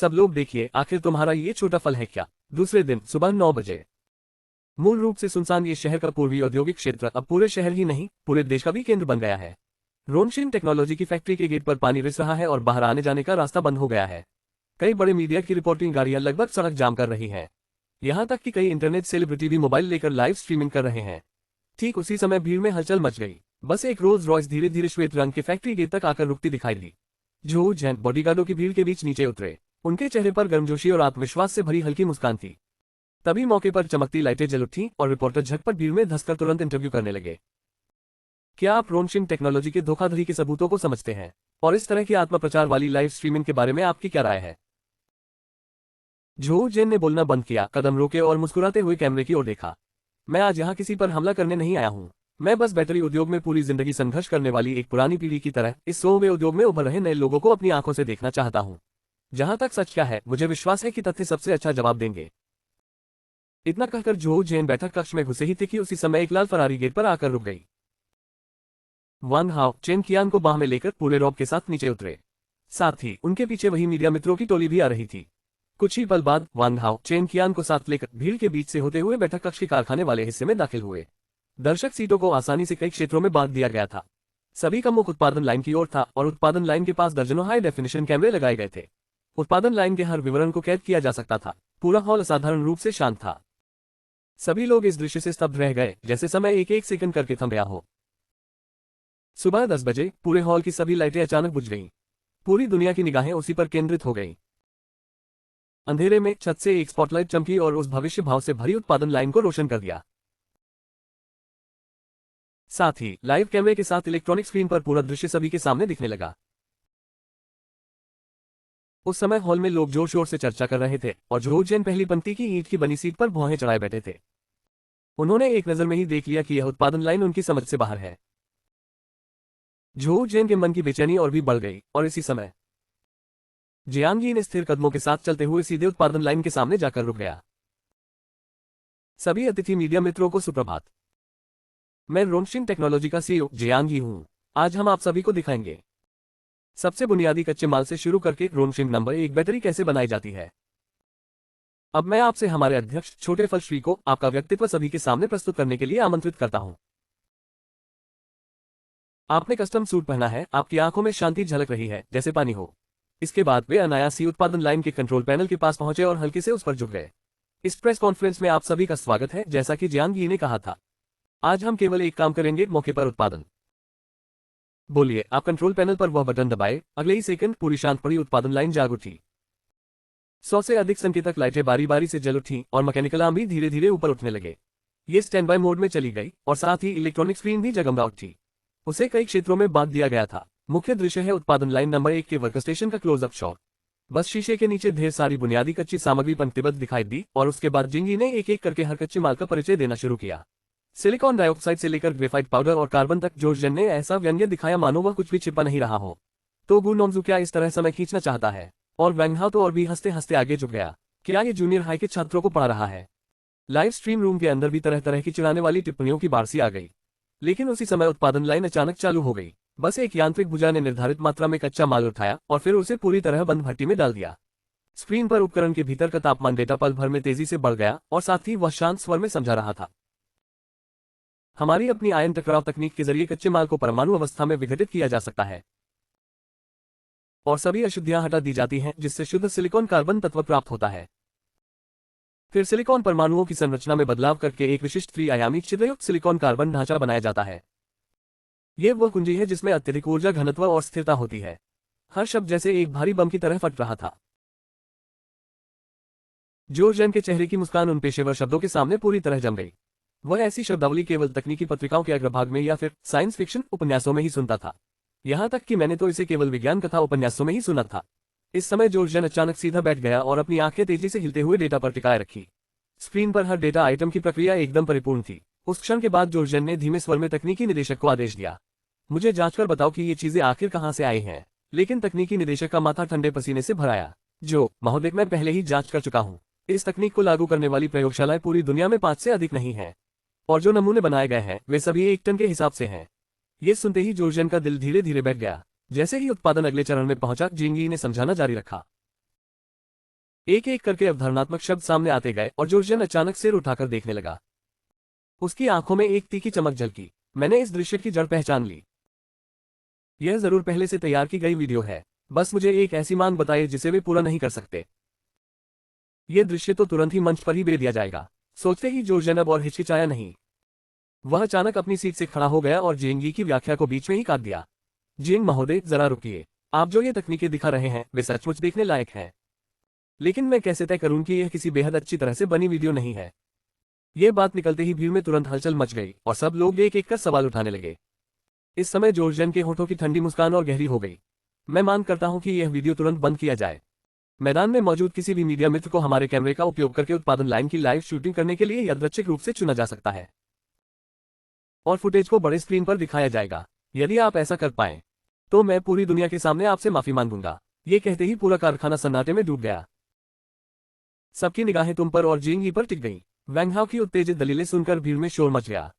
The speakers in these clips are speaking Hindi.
सब लोग देखिए, आखिर तुम्हारा ये छोटा फल है क्या। दूसरे दिन सुबह 9 बजे। मूल रूप से सुनसान ये शहर का पूर्वी औद्योगिक क्षेत्र अब पूरे शहर ही नहीं, पूरे देश का भी केंद्र बन गया है। रोनशिन टेक्नोलॉजी की फैक्ट्री के गेट पर पानी रिस रहा है और बाहर आने जाने का रास्ता बंद हो गया है। कई बड़े मीडिया की रिपोर्टिंग गाड़ियां लगभग सड़क जाम कर रही हैं। यहां तक कि कई इंटरनेट सेलिब्रिटी भी मोबाइल लेकर लाइव स्ट्रीमिंग कर रहे हैं। ठीक उसी समय भीड़ में हलचल मच गई। बस एक रोल्स रॉयस धीरे धीरे श्वेत रंग के फैक्ट्री गेट तक आकर रुकती दिखाई दी। जो जैन बॉडीगार्डों की भीड़ के बीच नीचे उतरे। उनके चेहरे पर गर्मजोशी और आत्मविश्वास से भरी हल्की मुस्कान थी। तभी मौके पर चमकती लाइटें जल उठी और रिपोर्टर झटपट भीड़ में धंसकर तुरंत इंटरव्यू करने लगे। क्या आप रोनशिन टेक्नोलॉजी के धोखाधड़ी के सबूतों को समझते हैं? और इस तरह की आत्मप्रचार वाली लाइव स्ट्रीमिंग के बारे में आपकी क्या राय है? जो जेन ने बोलना बंद किया, कदम रोके और मुस्कुराते हुए कैमरे की ओर देखा। मैं आज यहाँ किसी पर हमला करने नहीं आया हूँ। मैं बस बैटरी उद्योग में पूरी जिंदगी संघर्ष करने वाली एक पुरानी पीढ़ी की तरह इस 100वें उद्योग में उभर रहे नए लोगों को अपनी आंखों से देखना चाहता हूँ। जहां तक सच क्या है, मुझे विश्वास है कि तथ्य सबसे अच्छा जवाब देंगे। इतना कहकर जो जेन बैठक कक्ष में घुसे ही थे कि उसी समय एक लाल फरारी गेट पर आकर रुक गई। वांग हाओ चेन कियान को बाह में लेकर पूरे रौब के साथ नीचे उतरे। साथ ही उनके पीछे वही मीडिया मित्रों की टोली भी आ रही थी। कुछ ही पल बाद वांग हाओ चेन कियान को साथ लेकर भीड़ के बीच से होते हुए बैठक कक्ष के कारखाने वाले हिस्से में दाखिल हुए। दर्शक सीटों को आसानी से कई क्षेत्रों में बांट दिया गया था। सभी का मुख उत्पादन लाइन की ओर था और उत्पादन लाइन के पास दर्जनों हाई डेफिनेशन कैमरे लगाए गए थे। उत्पादन लाइन के हर विवरण को कैद किया जा सकता था। पूरा हॉल असाधारण रूप से शांत था। सभी लोग इस दृश्य से स्तब्ध रह गए, जैसे समय एक एक सेकंड करके थम गया हो। सुबह 10 बजे पूरे हॉल की सभी लाइटें अचानक बुझ गईं। पूरी दुनिया की निगाहें उसी पर केंद्रित हो गईं। अंधेरे में छत से एक स्पॉटलाइट चमकी और उस भविष्य भाव से भरी उत्पादन लाइन को रोशन कर दिया। साथ ही लाइव कैमरे के साथ इलेक्ट्रॉनिक स्क्रीन पर पूरा दृश्य सभी के सामने दिखने लगा। उस समय हॉल में लोग जोर शोर से चर्चा कर रहे थे और जो जेन पहली पंक्ति की ईंट की बनी सीट पर भौहें चढ़ाए बैठे थे। उन्होंने एक नजर में ही देख लिया कि यह उत्पादन लाइन उनकी समझ से बाहर है। जो जेन के मन की बेचैनी और भी बढ़ गई और इसी समय जियांगी ने स्थिर कदमों के साथ चलते हुए सीधे उत्पादन लाइन के सामने जाकर रुक गया। सभी अतिथि मीडिया मित्रों को सुप्रभात। मैं रोनशिन टेक्नोलॉजी का सीईओ जियांगी हूं। आज हम आप सभी को दिखाएंगे सबसे बुनियादी कच्चे माल से शुरू करके रोनशिन नंबर 1 बैटरी कैसे बनाई जाती है। अब मैं आपसे हमारे अध्यक्ष छोटे फल श्री को आपका व्यक्तित्व सभी के सामने प्रस्तुत करने के लिए आमंत्रित करता हूं। आपने कस्टम सूट पहना है, आपकी आंखों में शांति झलक रही है जैसे पानी हो। इसके बाद वे अनायासी उत्पादन लाइन के कंट्रोल पैनल के पास पहुंचे और हल्के से उस पर झुक गए। इस प्रेस कॉन्फ्रेंस में आप सभी का स्वागत है। जैसा कि जियांगी ने कहा था, आज हम केवल एक काम करेंगे, मौके पर उत्पादन। बोलिए, आप कंट्रोल पैनल पर वह बटन दबाए। अगले ही सेकंड पूरी शांत पड़ी उत्पादन लाइन जाग उठी। 100 से अधिक संकेतक लाइटें बारी बारी से जल उठी और मैकेनिकल आर्म भी धीरे धीरे ऊपर उठने लगे। ये स्टैंड बाय मोड में चली गई और साथ ही इलेक्ट्रॉनिक स्क्रीन भी जगमगा उठी। उसे कई क्षेत्रों में बांट दिया गया था। मुख्य दृश्य है उत्पादन लाइन नंबर 1 के वर्कस्टेशन का क्लोजअप शॉट। बस शीशे के नीचे ढेर सारी बुनियादी कच्ची सामग्री पंक्तिबद्ध दिखाई दी और उसके बाद जिंगी ने एक एक करके हर कच्चे माल का परिचय देना शुरू किया। सिलिकॉन डाइऑक्साइड से लेकर ग्रेफाइट पाउडर और कार्बन तक जॉर्ज जेन ने ऐसा व्यंग्य दिखाया मानो वह कुछ भी छिपा नहीं रहा हो। तो गु नोंगजू क्या इस तरह समय खींचना चाहता है? और वैंग हाओ तो और भी हंसते हंसते आगे झुक गया। क्या ये जूनियर हाई के छात्रों को पढ़ा रहा है? लाइव स्ट्रीम रूम के अंदर भी तरह तरह की चिढ़ाने वाली टिप्पणियों की बारिश आ गई। लेकिन उसी समय उत्पादन लाइन अचानक चालू हो गई। बस एक यांत्रिक भुजा ने निर्धारित मात्रा में कच्चा माल उठाया और फिर उसे पूरी तरह बंद भट्टी में डाल दिया। स्क्रीन पर उपकरण के भीतर का तापमान डेटा पल भर में तेजी से बढ़ गया और साथ ही वह शांत स्वर में समझा रहा था। हमारी अपनी आयन टकराव तकनीक के जरिए कच्चे माल को परमाणु अवस्था में विघटित किया जा सकता है और सभी अशुद्धियां हटा दी जाती हैं, जिससे शुद्ध सिलिकॉन कार्बन तत्व प्राप्त होता है। फिर सिलिकॉन परमाणुओं की संरचना में बदलाव करके एक विशिष्ट त्रि-आयामी छिद्रयुक्त सिलिकॉन कार्बन ढांचा बनाया जाता है। यह वह कुंजी है जिसमें अत्यधिक ऊर्जा घनत्व और स्थिरता होती है। हर शब्द जैसे एक भारी बम की तरह फट रहा था। जॉर्ज जेन के चेहरे की मुस्कान उन पेशेवर शब्दों के सामने पूरी तरह जम गई। वह ऐसी शब्दावली केवल तकनीकी पत्रिकाओं के अग्रभाग में या फिर साइंस फिक्शन उपन्यासों में ही सुनता था। यहां तक कि मैंने तो इसे केवल विज्ञान कथा उपन्यासों में ही सुना था। इस समय जॉर्ज जेन अचानक सीधा बैठ गया और अपनी आंखें तेजी से हिलते हुए डेटा पर टिकाए रखी। स्क्रीन पर हर डेटा आइटम की प्रक्रिया एकदम परिपूर्ण थी। उस क्षण के बाद जॉर्ज जेन ने धीमे स्वर में तकनीकी निदेशक को आदेश दिया, मुझे जांचकर बताओ कि ये चीजें आखिर कहां से आई हैं। लेकिन तकनीकी निदेशक का माथा ठंडे पसीने से भर आया। जो महोदय, मैं पहले ही जांच कर चुका हूं। इस तकनीक को लागू करने वाली प्रयोगशालाएं पूरी दुनिया में 5 से अधिक नहीं हैं और जो नमूने बनाए गए हैं वे सभी 1 टन के हिसाब से हैं। ये सुनते ही जॉर्ज जेन का दिल धीरे धीरे बैठ गया। जैसे ही उत्पादन अगले चरण में पहुंचा, जिंगी ने समझाना जारी रखा। एक एक करके अवधारणात्मक शब्द सामने आते गए और जोर्जन अचानक सिर उठाकर देखने लगा। उसकी आंखों में एक तीखी चमक झलकी। मैंने इस दृश्य की जड़ पहचान ली। यह जरूर पहले से तैयार की गई वीडियो है। बस मुझे एक ऐसी मांग बताइए जिसे वे पूरा नहीं कर सकते। यह दृश्य तो तुरंत ही मंच पर ही भेज दिया जाएगा। सोचते ही जोर्जन अब और हिचकिचाया नहीं। वह अचानक अपनी सीट से खड़ा हो गया और जेंगी की व्याख्या को बीच में ही काट दिया। जेंग महोदय, जरा रुकिए। आप जो ये तकनीकें दिखा रहे हैं वे सचमुच देखने लायक हैं, लेकिन मैं कैसे तय करूं कि यह किसी बेहद अच्छी तरह से बनी वीडियो नहीं है। यह बात निकलते ही भीड़ में तुरंत हलचल मच गई और सब लोग एक एक कर सवाल उठाने लगे। इस समय जोर्जन के होठों की ठंडी मुस्कान और गहरी हो गई। मैं मांग करता हूं कि यह वीडियो तुरंत बंद किया जाए। मैदान में मौजूद किसी भी मीडिया मित्र को हमारे कैमरे का उपयोग करके उत्पादन लाइन की लाइव शूटिंग करने के लिए यादृच्छिक रूप से चुना जा सकता है और फुटेज को बड़े स्क्रीन पर दिखाया जाएगा। यदि आप ऐसा कर पाएं तो मैं पूरी दुनिया के सामने आपसे माफी मांगूंगा। ये कहते ही पूरा कारखाना सन्नाटे में डूब गया। सबकी निगाहें तुम पर और जेंगी पर टिक गईं। वैंग हाओ की उत्तेजित दलीलें सुनकर भीड़ में शोर मच गया।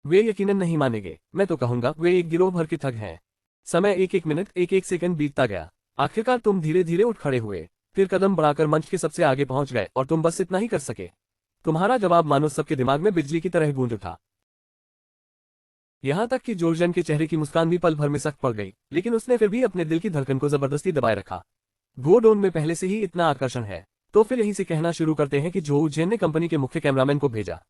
वे यकीनन नहीं मानेंगे। मैं तो कहूंगा वे एक गिरोह भर के ठग हैं। समय एक एक मिनट एक एक सेकंड बीतता गया। आखिरकार तुम धीरे धीरे उठ खड़े हुए, फिर कदम बढ़ाकर मंच के सबसे आगे पहुंच गए और तुम बस इतना ही कर सके। तुम्हारा जवाब मानो सबके दिमाग में बिजली की तरह गूंज उठा। यहां तक कि जोर्जन के चेहरे की मुस्कान भी पल भर में सख्त पड़ गई, लेकिन उसने फिर भी अपने दिल की धड़कन को जबरदस्ती दबाए रखा। गोडोन में पहले से ही इतना आकर्षण है, तो फिर यहीं से कहना शुरू करते हैं कि जोऊ जेन ने कंपनी के मुख्य कैमरामैन को भेजा।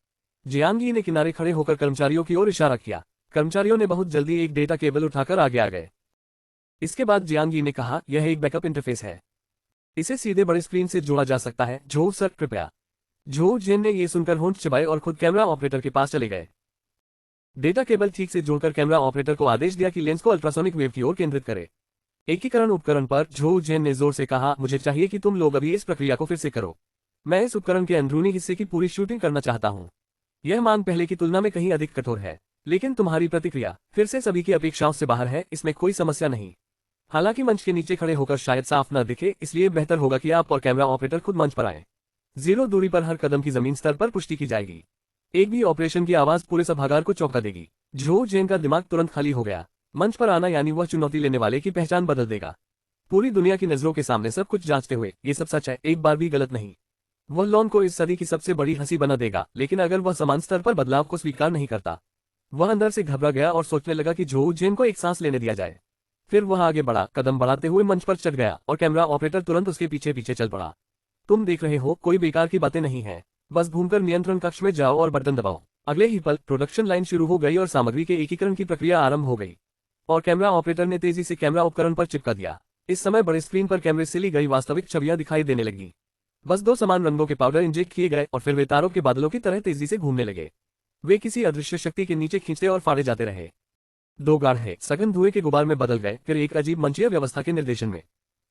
जियांगी ने किनारे खड़े होकर कर्मचारियों की ओर इशारा किया। कर्मचारियों ने बहुत जल्दी एक डेटा केबल उठाकर आगे आ गए। इसके बाद जियांगी ने कहा, यह एक बैकअप इंटरफेस है, इसे सीधे बड़े स्क्रीन से जोड़ा जा सकता है। जोऊ सर, कृपया। जोऊ जेन ने यह सुनकर होंठ चिबाए और खुद कैमरा ऑपरेटर के पास चले गए। डेटा केबल ठीक से जोड़कर कैमरा ऑपरेटर को आदेश दिया कि लेंस को अल्ट्रासोनिक वेव की ओर केंद्रित करे। एकीकरण उपकरण पर जोऊ जेन ने जोर से कहा, मुझे चाहिए कि तुम लोग अभी इस प्रक्रिया को फिर से करो। मैं इस उपकरण के अंदरूनी हिस्से की पूरी शूटिंग करना चाहता हूं। यह मांग पहले की तुलना में कहीं अधिक कठोर है, लेकिन तुम्हारी प्रतिक्रिया फिर से सभी की अपेक्षाओं से बाहर है। इसमें कोई समस्या नहीं। हालांकि मंच के नीचे खड़े होकर शायद साफ न दिखे, इसलिए बेहतर होगा कि आप और कैमरा ऑपरेटर खुद मंच पर आए। 0 दूरी पर हर कदम की जमीन स्तर पर पुष्टि की जाएगी। एक भी ऑपरेशन की आवाज पूरे सभागार को चौंका देगी। जोऊ जेन का दिमाग तुरंत खाली हो गया। मंच पर आना यानी वह चुनौती लेने वाले की पहचान बदल देगा। पूरी दुनिया की नजरों के सामने सब कुछ जांचते हुए ये सब सच है, एक बार भी गलत नहीं। वह लॉन को इस सदी की सबसे बड़ी हंसी बना देगा, लेकिन अगर वह समान स्तर पर बदलाव को स्वीकार नहीं करता। वह अंदर से घबरा गया और सोचने लगा कि जोऊ जेन को एक सांस लेने दिया जाए। फिर वह आगे बढ़ा, कदम बढ़ाते हुए मंच पर चढ़ गया और कैमरा ऑपरेटर तुरंत उसके पीछे पीछे चल पड़ा। तुम देख रहे हो, कोई बेकार की बातें नहीं है। बस घूमकर नियंत्रण कक्ष में जाओ और बटन दबाओ। अगले ही पल प्रोडक्शन लाइन शुरू हो गई और सामग्री के एकीकरण की प्रक्रिया आरंभ हो गई और कैमरा ऑपरेटर ने तेजी से कैमरा उपकरण पर चिपका दिया। इस समय बड़े स्क्रीन पर कैमरे से ली गई वास्तविक छवियां दिखाई देने लगी। बस 2 समान रंगों के पाउडर इंजेक्ट किए गए और फिर वे तारों के बादलों की तरह तेजी से घूमने लगे। वे किसी अदृश्य शक्ति के नीचे खींचते और फाड़े जाते रहे। 2 गाढ़े सघन धुएं के गुबार में बदल गए, फिर एक अजीब मंचीय व्यवस्था के निर्देशन में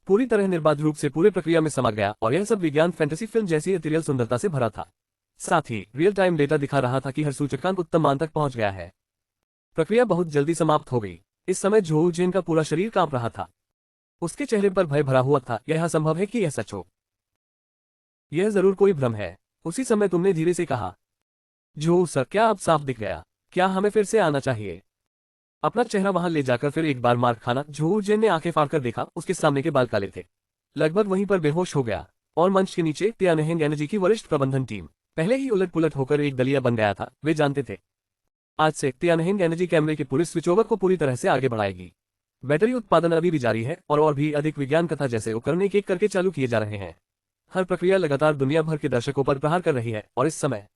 पूरी तरह निर्बाध रूप से पूरे प्रक्रिया में समा गया और यह सब विज्ञान फैंटेसी फिल्म जैसी इथेरियल सुंदरता से भरा था। साथ ही रियल टाइम डेटा दिखा रहा था कि हर सूचकांक उत्तम मान तक पहुंच गया है। प्रक्रिया बहुत जल्दी समाप्त हो गई। इस समय जोऊ जेन का पूरा शरीर कांप रहा था। उसके चेहरे पर भय भरा हुआ था। यह असंभव है कि यह सच हो। यह जरूर कोई भ्रम है। उसी समय तुमने धीरे से कहा, जोऊ सर, क्या अब साफ दिख गया? क्या हमें फिर से आना चाहिए? अपना चेहरा वहां ले जाकर फिर एक बार मार खाना। जोऊ जेन ने आंखें फाड़कर देखा, उसके सामने के बाल काले थे। लगभग वहीं पर बेहोश हो गया और मंच के नीचे तियानहेंग एनर्जी की वरिष्ठ प्रबंधन टीम पहले ही उलट पुलट होकर एक दलिया बन गया था। वे जानते थे आज से तियानहेंग एनर्जी कैमरे के पूरे स्विचओवर को पूरी तरह से आगे बढ़ाएगी। बैटरी उत्पादन अभी भी जारी है और भी अधिक विज्ञान कथा जैसे उपकरण एक एक करके चालू किए जा रहे हैं। हर प्रक्रिया लगातार दुनिया भर के दर्शकों पर प्रहार कर रही है और इस समय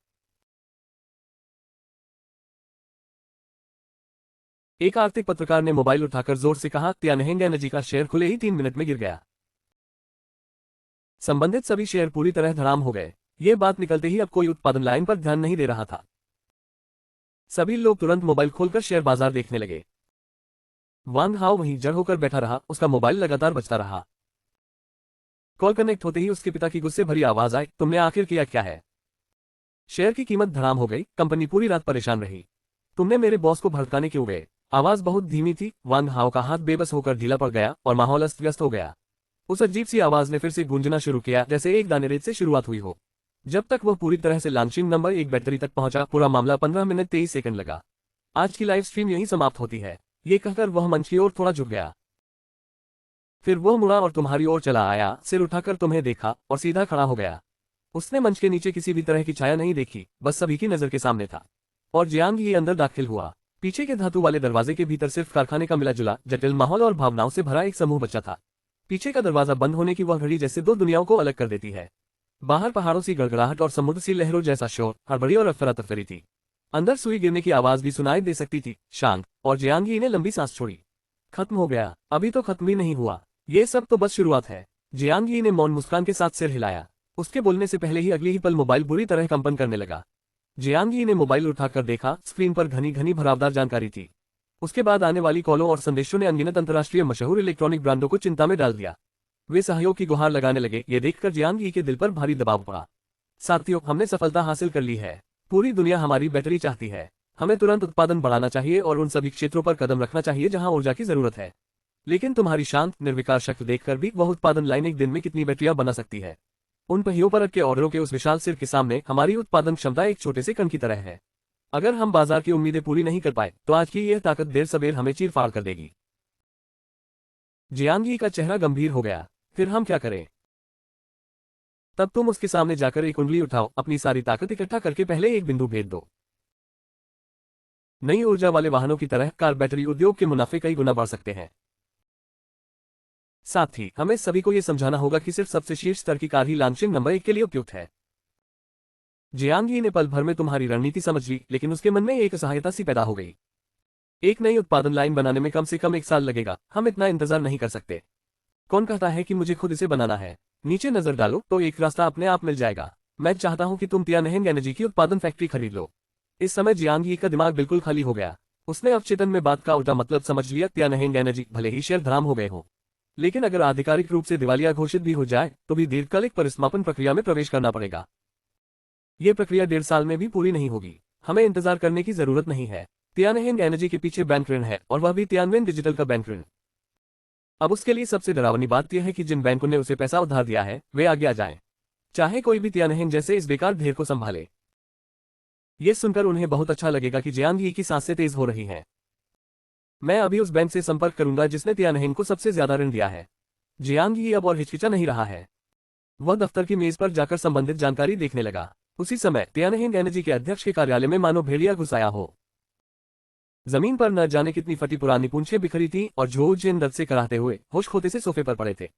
एक आर्थिक पत्रकार ने मोबाइल उठाकर जोर से कहा, तियानहेंग एनर्जी का शेयर खुले ही 3 मिनट में गिर गया। संबंधित सभी शेयर पूरी तरह धड़ाम हो गए। ये बात निकलते ही अब कोई उत्पादन लाइन पर ध्यान नहीं दे रहा था। सभी लोग तुरंत मोबाइल खोलकर शेयर बाजार देखने लगे। वांग हाओ वहीं जड़ होकर बैठा रहा, उसका मोबाइल लगातार बजता रहा। कॉल कनेक्ट होते ही उसके पिता की गुस्से भरी आवाज आई, तुमने आखिर किया क्या है? शेयर की कीमत धड़ाम हो गई। कंपनी पूरी रात परेशान रही। तुमने मेरे बॉस को भड़काने क्यों गए? आवाज बहुत धीमी थी। वांग हाओ का हाथ बेबस होकर ढीला पड़ गया और माहौल अस्त व्यस्त हो गया। उस अजीब सी आवाज ने फिर से गूंजना शुरू किया, जैसे एक दाने रेत से शुरुआत हुई हो। जब तक वह पूरी तरह से लांचिंग नंबर 1 बैटरी तक पहुंचा, पूरा मामला 15 मिनट 23 सेकंड लगा। आज की लाइव स्ट्रीम यहीं समाप्त होती है। ये कहकर वह मंच की ओर थोड़ा झुक गया। फिर वो मुड़ा और तुम्हारी ओर चला आया, सिर उठाकर तुम्हें देखा और सीधा खड़ा हो गया। उसने मंच के नीचे किसी भी तरह की छाया नहीं देखी, बस सभी की नजर के सामने था। और जियांग ये अंदर दाखिल हुआ। पीछे के धातु वाले दरवाजे के भीतर सिर्फ कारखाने का मिला-जुला जटिल माहौल और भावनाओं से भरा एक समूह बचा था। पीछे का दरवाजा बंद होने की वह घड़ी जैसे दो दुनियाओं को अलग कर देती है। बाहर पहाड़ों सी गड़गड़ाहट और समुद्र सी लहरों जैसा शोर, हड़बड़ी और अफरा-तफरी थी। अंदर सुई गिरने की आवाज भी सुनाई दे सकती थी। शांग और जियांग ने लंबी सांस छोड़ी। खत्म हो गया, अभी तो खत्म भी नहीं हुआ, ये सब तो बस शुरुआत है। जियांग ने मौन मुस्कान के साथ सिर हिलाया। उसके बोलने से पहले ही अगली ही पल मोबाइल बुरी तरह कंपन करने लगा। जियांग ने मोबाइल उठाकर देखा, स्क्रीन पर घनी घनी भरावदार जानकारी थी। उसके बाद आने वाली कॉलों और संदेशों ने अनगिनत अंतर्राष्ट्रीय मशहूर इलेक्ट्रॉनिक ब्रांडों को चिंता में डाल दिया। वे सहयोग की गुहार लगाने लगे। ये देखकर जियांग के दिल पर भारी दबाव पड़ा। साथियों, हमने सफलता हासिल कर ली है। पूरी दुनिया हमारी बैटरी चाहती है। हमें तुरंत उत्पादन बढ़ाना चाहिए और उन सभी क्षेत्रों पर कदम रखना चाहिए जहां ऊर्जा की जरूरत है। लेकिन तुम्हारी शांत निर्विकार शक्ल देखकर भी वह उत्पादन लाइन एक दिन में कितनी बैटरियां बना सकती है। उन पहियों पर अटके ऑर्डरों के उस विशाल सिर के सामने हमारी उत्पादन क्षमता एक छोटे से कण की तरह है। अगर हम बाजार की उम्मीदें पूरी नहीं कर पाए तो आज की यह ताकत देर सबेर हमें चीर-फाड़ कर देगी। जियांग का चेहरा गंभीर हो गया। फिर हम क्या करें? तब तुम उसके सामने जाकर एक उंगली उठाओ, अपनी सारी ताकत इकट्ठा करके पहले एक बिंदु भेद दो। नई ऊर्जा वाले वाहनों की तरह कार बैटरी उद्योग के मुनाफे कई गुना बढ़ सकते हैं। साथ ही हमें सभी को यह समझाना होगा कि सिर्फ सबसे शीर्ष स्तर की कार ही लॉन्चिंग नंबर 1 के लिए उपयुक्त है। जियांग ने पल भर में तुम्हारी रणनीति समझ ली, लेकिन उसके मन में एक असहायता सी पैदा हो गई। एक नई उत्पादन लाइन बनाने में कम से कम 1 साल लगेगा, हम इतना इंतजार नहीं कर सकते। कौन कहता है कि मुझे खुद इसे बनाना है? नीचे नजर डालो तो एक रास्ता अपने आप मिल जाएगा। मैं चाहता हूं कि तुम तियानहेंग एनर्जी की उत्पादन फैक्ट्री खरीद लो। इस समय जियांग का दिमाग बिल्कुल खाली हो गया। उसने अवचेतन में बात का उल्टा मतलब समझ लिया। तियानहेंग एनर्जी भले ही शेयर धराम हो गए हो, लेकिन अगर आधिकारिक रूप से दिवालिया घोषित भी हो जाए तो भी दीर्घकालिक परिसमापन प्रक्रिया में प्रवेश करना पड़ेगा। ये प्रक्रिया 1.5 साल में भी पूरी नहीं होगी। हमें इंतजार करने की जरूरत नहीं है। तियानहेंग एनर्जी के पीछे बैंक ऋण है, और वह भी तियानवेन डिजिटल का बैंक ऋण। अब उसके लिए सबसे डरावनी बात यह है कि जिन बैंकों ने उसे पैसा उधार दिया है वे आगे आ जाएं, चाहे कोई भी तियानहेंग जैसे इस बेकार ढेर को संभाले। ये सुनकर उन्हें बहुत अच्छा लगेगा कि जियांग की सांसें तेज हो रही हैं। मैं अभी उस बैंक से संपर्क करूंगा जिसने तियानहेंग को सबसे ज्यादा ऋण दिया है। जियांग अब और हिचकिचा नहीं रहा है। वह दफ्तर की मेज पर जाकर संबंधित जानकारी देखने लगा। उसी समय तियानहेंग एनर्जी के अध्यक्ष के कार्यालय में मानो भेड़िया घुस आया हो। जमीन पर न जाने कितनी फटी पुरानी पूंछें बिखरी थी और झो जिन दर्द से कराहते हुए होश खोते से सोफे पर पड़े थे।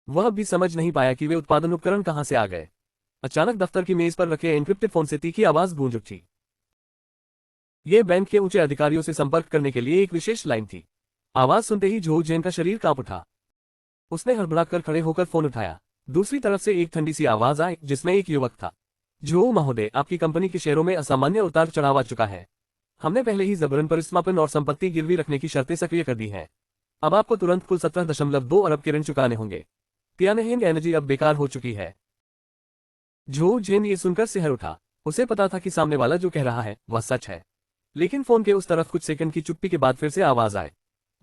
वह भी समझ नहीं पाया कि वे उत्पादन उपकरण कहां से आ गए। अचानक दफ्तर की मेज पर रखे एन्क्रिप्टेड फोन से तीखी आवाज गूंज उठी। ये बैंक के ऊंचे अधिकारियों से संपर्क करने के लिए एक विशेष लाइन थी। आवाज सुनते ही झो जैन का शरीर कांप उठा। उसने हड़बड़ाकर खड़े होकर फोन उठाया। दूसरी तरफ से एक ठंडी सी आवाज आई जिसमें एक युवक था। झो महोदय, आपकी कंपनी के शेयरों में असामान्य उतार चढ़ाव आ चुका है। हमने पहले ही जबरन परिसमापन और संपत्ति गिरवी रखने की शर्तें सक्रिय कर दी हैं। अब आपको तुरंत कुल 17.2 अरब के ऋण चुकाने होंगे। तियानहेंग एनर्जी अब बेकार हो चुकी है। झो जेन ये सुनकर सिहर उठा। उसे पता था कि सामने वाला जो कह रहा है वह सच है, लेकिन फोन के उस तरफ कुछ सेकंड की चुप्पी के बाद फिर से आवाज आए।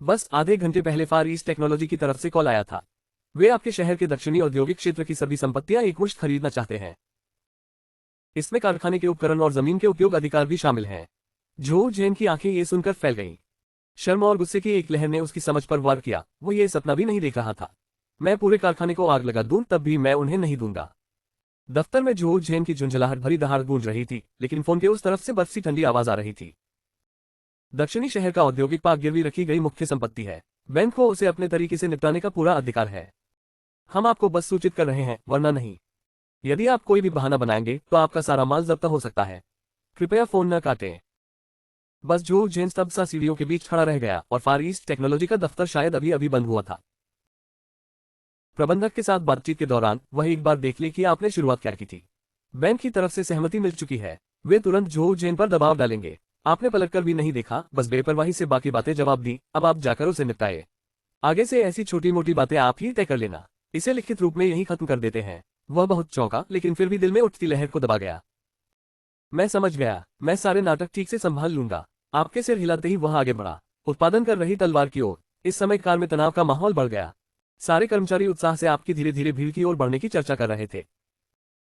बस आधे घंटे पहले फार ईस्ट टेक्नोलॉजी की तरफ से कॉल आया था। वे आपके शहर के दक्षिणी औद्योगिक क्षेत्र की सभी संपत्तियां एकमुश्त खरीदना चाहते हैं। इसमें कारखाने के उपकरण और जमीन के उपयोग अधिकार भी शामिल हैं। झो जैन की आंखें ये सुनकर फैल गईं। शर्म और गुस्से की एक लहर ने उसकी समझ पर वार किया। वो ये सपना भी नहीं देख रहा था। मैं पूरे कारखाने को आग लगा दूं तब भी मैं उन्हें नहीं दूंगा। दफ्तर में झो जैन की झुंझलाहट भरी दहाड़ गूंज रही थी, लेकिन फोन के उस तरफ से बर्फ सी ठंडी आवाज आ रही थी। दक्षिणी शहर का औद्योगिक पार्क गिरवी रखी गई मुख्य संपत्ति है। बैंक को उसे अपने तरीके से निपटाने का पूरा अधिकार है। हम आपको बस सूचित कर रहे हैं, वरना नहीं। यदि आप कोई भी बहाना बनाएंगे तो आपका सारा माल जब्त हो सकता है। कृपया फोन न काटें। बस झो जैन स्तब्ध सा सीढ़ियों के बीच खड़ा रह गया और फार ईस्ट टेक्नोलॉजी का दफ्तर शायद अभी अभी बंद हुआ था। प्रबंधक के साथ बातचीत के दौरान वह एक बार देख ले कि आपने शुरुआत क्या की थी। बैंक की तरफ से सहमति मिल चुकी है। वे तुरंत झो जैन पर दबाव डालेंगे। आपने पलटकर भी नहीं देखा, बस बेपरवाही से बाकी बातें जवाब दी। अब आप जाकर उसे निपटाए। आगे से ऐसी छोटी मोटी बातें आप ही तय कर लेना। इसे लिखित रूप में यही खत्म कर देते हैं। वह बहुत चौंका, लेकिन फिर भी दिल में उठती लहर को दबा गया। मैं समझ गया, मैं सारे नाटक ठीक से संभाल लूंगा। आपके सिर हिलाते ही वह आगे बढ़ा, उत्पादन कर रही तलवार की ओर। इस समय कार में तनाव का माहौल बढ़ गया। सारे कर्मचारी उत्साह से आपकी धीरे धीरे भीड़ की ओर बढ़ने की चर्चा कर रहे थे।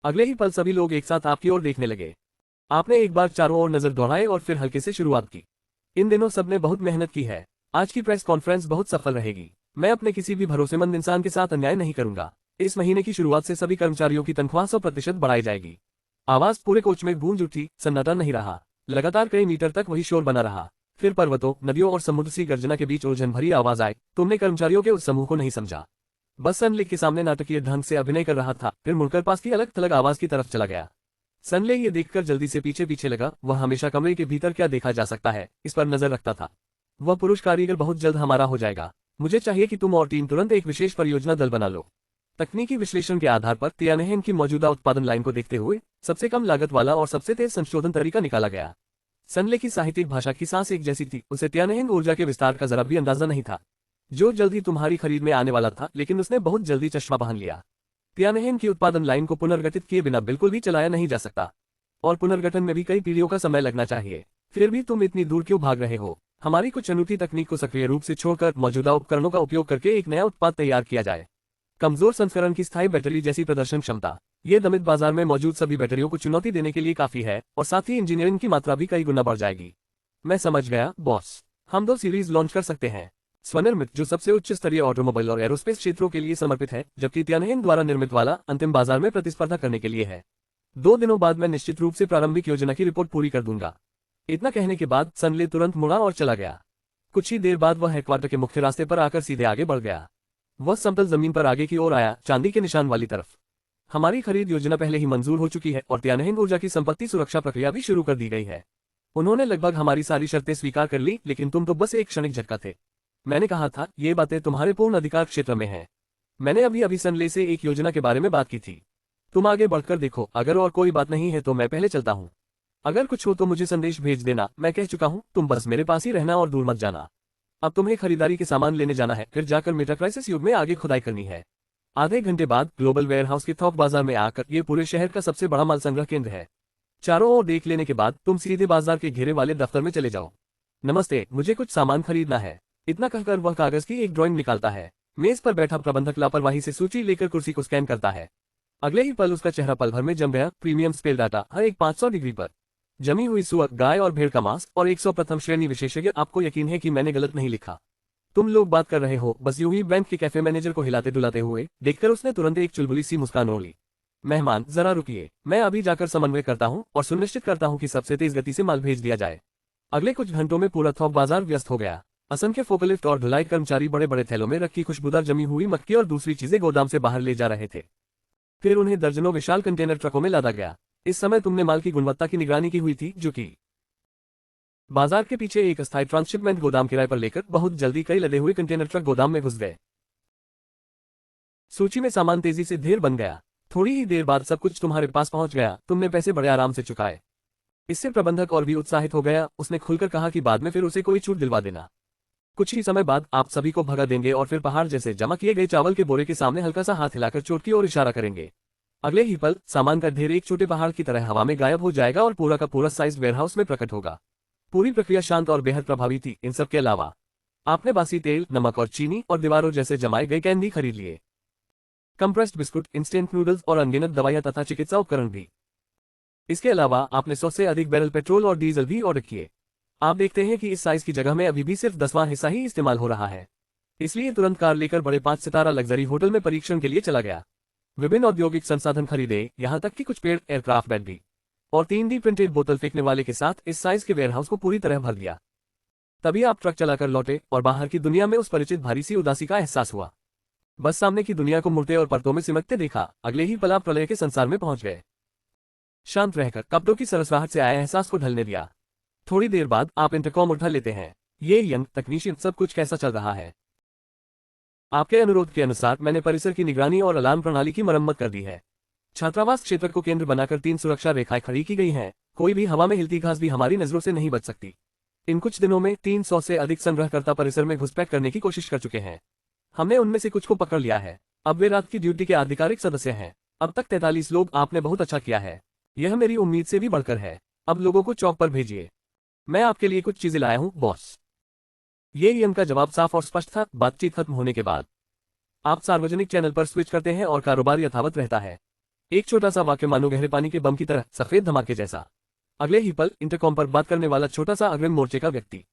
अगले ही पल सभी लोग एक साथ आपकी ओर देखने लगे। आपने एक बार चारों ओर नजर दौड़ाई और फिर हल्के से शुरुआत की। इन दिनों सबने बहुत मेहनत की है। आज की प्रेस कॉन्फ्रेंस बहुत सफल रहेगी। मैं अपने किसी भी भरोसेमंद इंसान के साथ अन्याय नहीं करूंगा। इस महीने की शुरुआत से सभी कर्मचारियों की तनख्वाह 100% बढ़ाई जाएगी। आवाज पूरे कोच में गूंज उठी, सन्नाटा नहीं रहा। लगातार कई मीटर तक वही शोर बना रहा। फिर पर्वतों, नदियों और समुद्र सी गर्जना के बीच उलझन भरी आवाज आई, तुमने कर्मचारियों के उस समूह को नहीं समझा। बस सनले के सामने नाटकीय ढंग से अभिनय कर रहा था, फिर मुड़कर पास की अलग थलग आवाज की तरफ चला गया। सनले ये देखकर जल्दी से पीछे पीछे लगा। वह हमेशा कमरे के भीतर क्या देखा जा सकता है, इस पर नजर रखता था। वह पुरुष कारीगर बहुत जल्द हमारा हो जाएगा। मुझे चाहिए कि तुम और टीम तुरंत एक विशेष परियोजना दल बना लो। तकनीकी विश्लेषण के आधार पर तियानहेन की मौजूदा उत्पादन लाइन को देखते हुए सबसे कम लागत वाला और सबसे तेज संशोधन तरीका निकाला गया। सनले की साहित्यिक भाषा की सांस एक जैसी थी। उसे तियानहेन ऊर्जा के विस्तार का जरा भी अंदाजा नहीं था, जो जल्द ही तुम्हारी खरीद में आने वाला था, लेकिन उसने बहुत जल्दी चश्मा पहन लिया। तियानहेन की उत्पादन लाइन को पुनर्गठित किए बिना बिल्कुल भी चलाया नहीं जा सकता, और पुनर्गठन में भी कई पीढ़ियों का समय लगना चाहिए। फिर भी तुम इतनी दूर क्यों भाग रहे हो? हमारी कुछ अनूठी तकनीक को सक्रिय रूप से छोड़कर मौजूदा उपकरणों का उपयोग करके एक नया उत्पाद तैयार किया जाए। कमजोर संस्करण की स्थायी बैटरी जैसी प्रदर्शन क्षमता। ये दमित बाजार में मौजूद सभी बैटरियों को चुनौती देने के लिए काफी है, और साथ ही इंजीनियरिंग की मात्रा भी कई गुना बढ़ जाएगी। मैं समझ गया बॉस। हम 2 सीरीज लॉन्च कर सकते हैं। स्वनिर्मित, जो सबसे उच्च स्तरीय ऑटोमोबाइल और एरोस्पेस क्षेत्रों के लिए समर्पित है, जबकि तियानहेन द्वारा निर्मित वाला अंतिम बाजार में प्रतिस्पर्धा करने के लिए है। 2 दिनों बाद मैं निश्चित रूप से प्रारंभिक योजना की रिपोर्ट पूरी कर दूंगा। इतना कहने के बाद सनले तुरंत मुड़ा और चला गया। कुछ ही देर बाद वह हेडक्वार्टर के मुख्य रास्ते पर आकर सीधे आगे बढ़ गया। वह समतल जमीन पर आगे की ओर आया, चांदी के निशान वाली तरफ। हमारी खरीद योजना पहले ही मंजूर हो चुकी है और तियानहेन ऊर्जा की संपत्ति सुरक्षा प्रक्रिया भी शुरू कर दी गई है। उन्होंने लगभग हमारी सारी शर्तें स्वीकार कर ली, लेकिन तुम तो बस एक क्षणिक झटका थे। मैंने कहा था, ये बातें तुम्हारे पूर्ण अधिकार क्षेत्र में हैं। मैंने अभी सनले से एक योजना के बारे में बात की थी। तुम आगे बढ़कर देखो, अगर और कोई बात नहीं है तो मैं पहले चलता हूँ। अगर कुछ हो तो मुझे संदेश भेज देना। मैं कह चुका हूँ, तुम बस मेरे पास ही रहना और दूर मत जाना। अब तुम्हें खरीदारी के सामान लेने जाना है, फिर जाकर मेटा क्राइसिस युग में आगे खुदाई करनी है। आधे घंटे बाद ग्लोबल वेयरहाउस के थोक बाजार में आकर ये पूरे शहर का सबसे बड़ा माल संग्रह केंद्र है। चारों ओर देख लेने के बाद तुम सीधे बाजार के घेरे वाले दफ्तर में चले जाओ। नमस्ते, मुझे कुछ सामान खरीदना है। इतना कहकर वह कागज की एक ड्राइंग निकालता है। मेज पर बैठा प्रबंधक लापरवाही से सूची लेकर कुर्सी को स्कैन करता है। अगले ही पल उसका चेहरा पल भर में जम गया। प्रीमियम स्पेल डाटा, हर एक 500 डिग्री पर जमी हुई सुअर, गाय और भेड़ का मांस और 100 प्रथम श्रेणी विशेषज्ञ। आपको यकीन है कि मैंने गलत नहीं लिखा? तुम लोग बात कर रहे हो बस यूं ही। बैंक के कैफे मैनेजर को हिलाते डुलाते हुए देखकर उसने तुरंत एक चुलबुली सी मुस्कान ओढ़ ली। मेहमान, जरा रुकिए, मैं अभी जाकर समन्वय करता हूं और सुनिश्चित करता हूं कि सबसे तेज गति से माल भेज दिया जाए। अगले कुछ घंटों में पूरा थोक बाजार व्यस्त हो गया। असंख्य फोकलिफ्ट और ढुलाई कर्मचारी बड़े बड़े थैलों में रखी खुशबूदार जमी हुई मक्की और दूसरी चीजें गोदाम से बाहर ले जा रहे थे। फिर उन्हें दर्जनों विशाल कंटेनर ट्रकों में लादा गया। इस समय तुमने माल की गुणवत्ता की निगरानी की हुई थी, जो कि बाजार के पीछे एक अस्थायी ट्रांसशिपमेंट गोदाम किराए पर लेकर बहुत जल्दी कई लदे हुए कंटेनर ट्रक गोदाम में घुस गए। सूची में सामान तेजी से ढेर बन गया। थोड़ी ही देर बाद सब कुछ तुम्हारे पास पहुंच गया। तुमने पैसे बड़े आराम से चुकाए। इससे प्रबंधक और भी उत्साहित हो गया। उसने खुलकर कहा कि बाद में फिर उसे कोई छूट दिलवा देना। कुछ ही समय बाद आप सभी को भगा देंगे और फिर पहाड़ जैसे जमा किए गए चावल के बोरे के सामने हल्का सा हाथ हिलाकर चोट की ओर इशारा करेंगे। अगले ही पल सामान का ढेर एक छोटे पहाड़ की तरह हवा में गायब हो जाएगा और पूरा का पूरा साइज वेयरहाउस में प्रकट होगा। पूरी प्रक्रिया शांत और बेहद प्रभावी थी। इन सब के अलावा आपने बासी तेल, नमक और चीनी और दीवारों जैसे जमाए गए कैंडी खरीद लिए। कंप्रेस्ड बिस्कुट, इंस्टेंट नूडल्स और अनगिनत दवाइयां तथा चिकित्सा उपकरण भी। इसके अलावा आपने 100 से अधिक बैरल पेट्रोल और डीजल भी ऑर्डर किए। आप देखते हैं कि इस साइज की जगह में अभी भी सिर्फ 10वां हिस्सा ही इस्तेमाल हो रहा है। इसलिए तुरंत कार लेकर बड़े 5 सितारा लग्जरी होटल में परीक्षण के लिए चला गया। विभिन्न औद्योगिक संसाधन खरीदे, यहाँ तक कि कुछ पेड़, एयरक्राफ्ट बेड भी, और 3D प्रिंटेड बोतल फेंकने वाले के साथ इस साइज के वेयरहाउस को पूरी तरह भर दिया। तभी आप ट्रक चलाकर लौटे और बाहर की दुनिया में उस परिचित भारी सी उदासी का एहसास हुआ। बस सामने की दुनिया को मुड़ते और परतों में सिमटते देखा। अगले ही पल आप प्रलय के संसार में पहुंच गए। शांत रहकर कपड़ों की सरसराहट से आए एहसास को ढलने दिया। थोड़ी देर बाद आप इंटरकॉम उठा लेते हैं। ये यंग तकनीशियन, सब कुछ कैसा चल रहा है? आपके अनुरोध के अनुसार मैंने परिसर की निगरानी और अलार्म प्रणाली की मरम्मत कर दी है। छात्रावास क्षेत्र को केंद्र बनाकर 3 सुरक्षा रेखाएं खड़ी की गई हैं। कोई भी हवा में हिलती घास भी हमारी नजरों से नहीं बच सकती। इन कुछ दिनों में 300 से अधिक संग्रहकर्ता परिसर में घुसपैठ करने की कोशिश कर चुके हैं। हमने उनमें से कुछ को पकड़ लिया है। अब वे रात की ड्यूटी के आधिकारिक सदस्य हैं। अब तक 43 लोग। आपने बहुत अच्छा किया है। यह मेरी उम्मीद से भी बढ़कर है। अब लोगों को चौक पर भेजिए। मैं आपके लिए कुछ चीजें लाया हूं, बॉस। ये यंग का जवाब साफ और स्पष्ट था। बातचीत खत्म होने के बाद आप सार्वजनिक चैनल पर स्विच करते हैं और कारोबार यथावत रहता है। एक छोटा सा वाक्य मानो गहरे पानी के बम की तरह, सफेद धमाके जैसा। अगले ही पल इंटरकॉम पर बात करने वाला छोटा सा अग्रिम मोर्चे का व्यक्ति।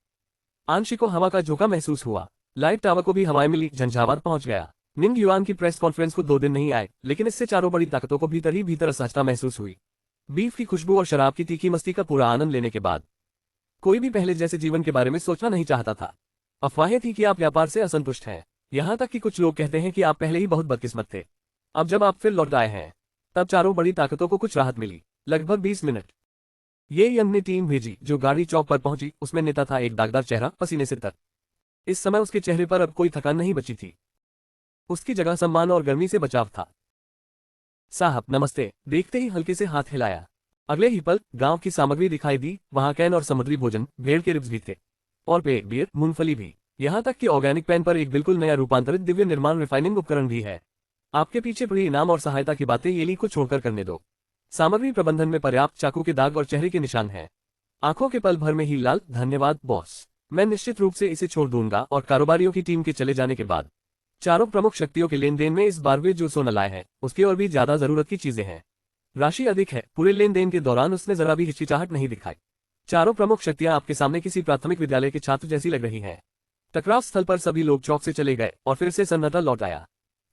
आंशी को हवा का झोंका महसूस हुआ। लाइट टावर को भी हवाएं मिली, झंझावात पहुंच गया। निंग युआन की प्रेस कॉन्फ्रेंस को 2 दिन नहीं आए, लेकिन इससे चारों बड़ी ताकतों को भीतर ही भीतर असहजता महसूस हुई। बीफ की खुशबू और शराब की तीखी मस्ती का पूरा आनंद लेने के बाद कोई भी पहले जैसे जीवन के बारे में सोचना नहीं चाहता था। अफवाहें थी कि आप व्यापार से असंतुष्ट हैं, यहाँ तक कि कुछ लोग कहते हैं कि आप पहले ही बहुत बदकिस्मत थे। अब जब आप फिर लौट आए हैं, तब चारों बड़ी ताकतों को कुछ राहत मिली। लगभग 20 मिनट ये यंग ने टीम भेजी जो गाड़ी चौक पर पहुंची। उसमें नेता था, एक दागदार चेहरा, पसीने से तर। इस समय उसके चेहरे पर अब कोई थकान नहीं बची थी, उसकी जगह सम्मान और गर्मी से बचाव था। साहब नमस्ते, देखते ही हल्के से हाथ हिलाया। अगले ही पल गांव की सामग्री दिखाई दी। वहां कैन और समुद्री भोजन, भेड़ के रिब्स भी थे, और पेय, बियर, मूंगफली भी। यहाँ तक कि ऑर्गेनिक पेन पर एक बिल्कुल नया रूपांतरित दिव्य निर्माण रिफाइनिंग उपकरण भी है। आपके पीछे पड़ी इनाम और सहायता की बातें येली को छोड़कर करने दो। सामग्री प्रबंधन में पर्याप्त चाकू के दाग और चेहरे के निशान हैं। आंखों के पल भर में ही लाल, धन्यवाद बॉस, मैं निश्चित रूप से इसे छोड़ दूंगा। और कारोबारियों की टीम के चले जाने के बाद चारों प्रमुख शक्तियों के लेन देन में इस बार वे जो सोना लाए हैं, उसकी और भी ज्यादा जरूरत की चीजें हैं। राशि अधिक है। पूरे लेन देन के दौरान उसने जरा भी हिचकिचाहट नहीं दिखाई। चारों प्रमुख शक्तियां आपके सामने किसी प्राथमिक विद्यालय के छात्र जैसी लग रही हैं। टकराव स्थल पर सभी लोग चौक से चले गए और फिर से सन्नाटा लौट आया।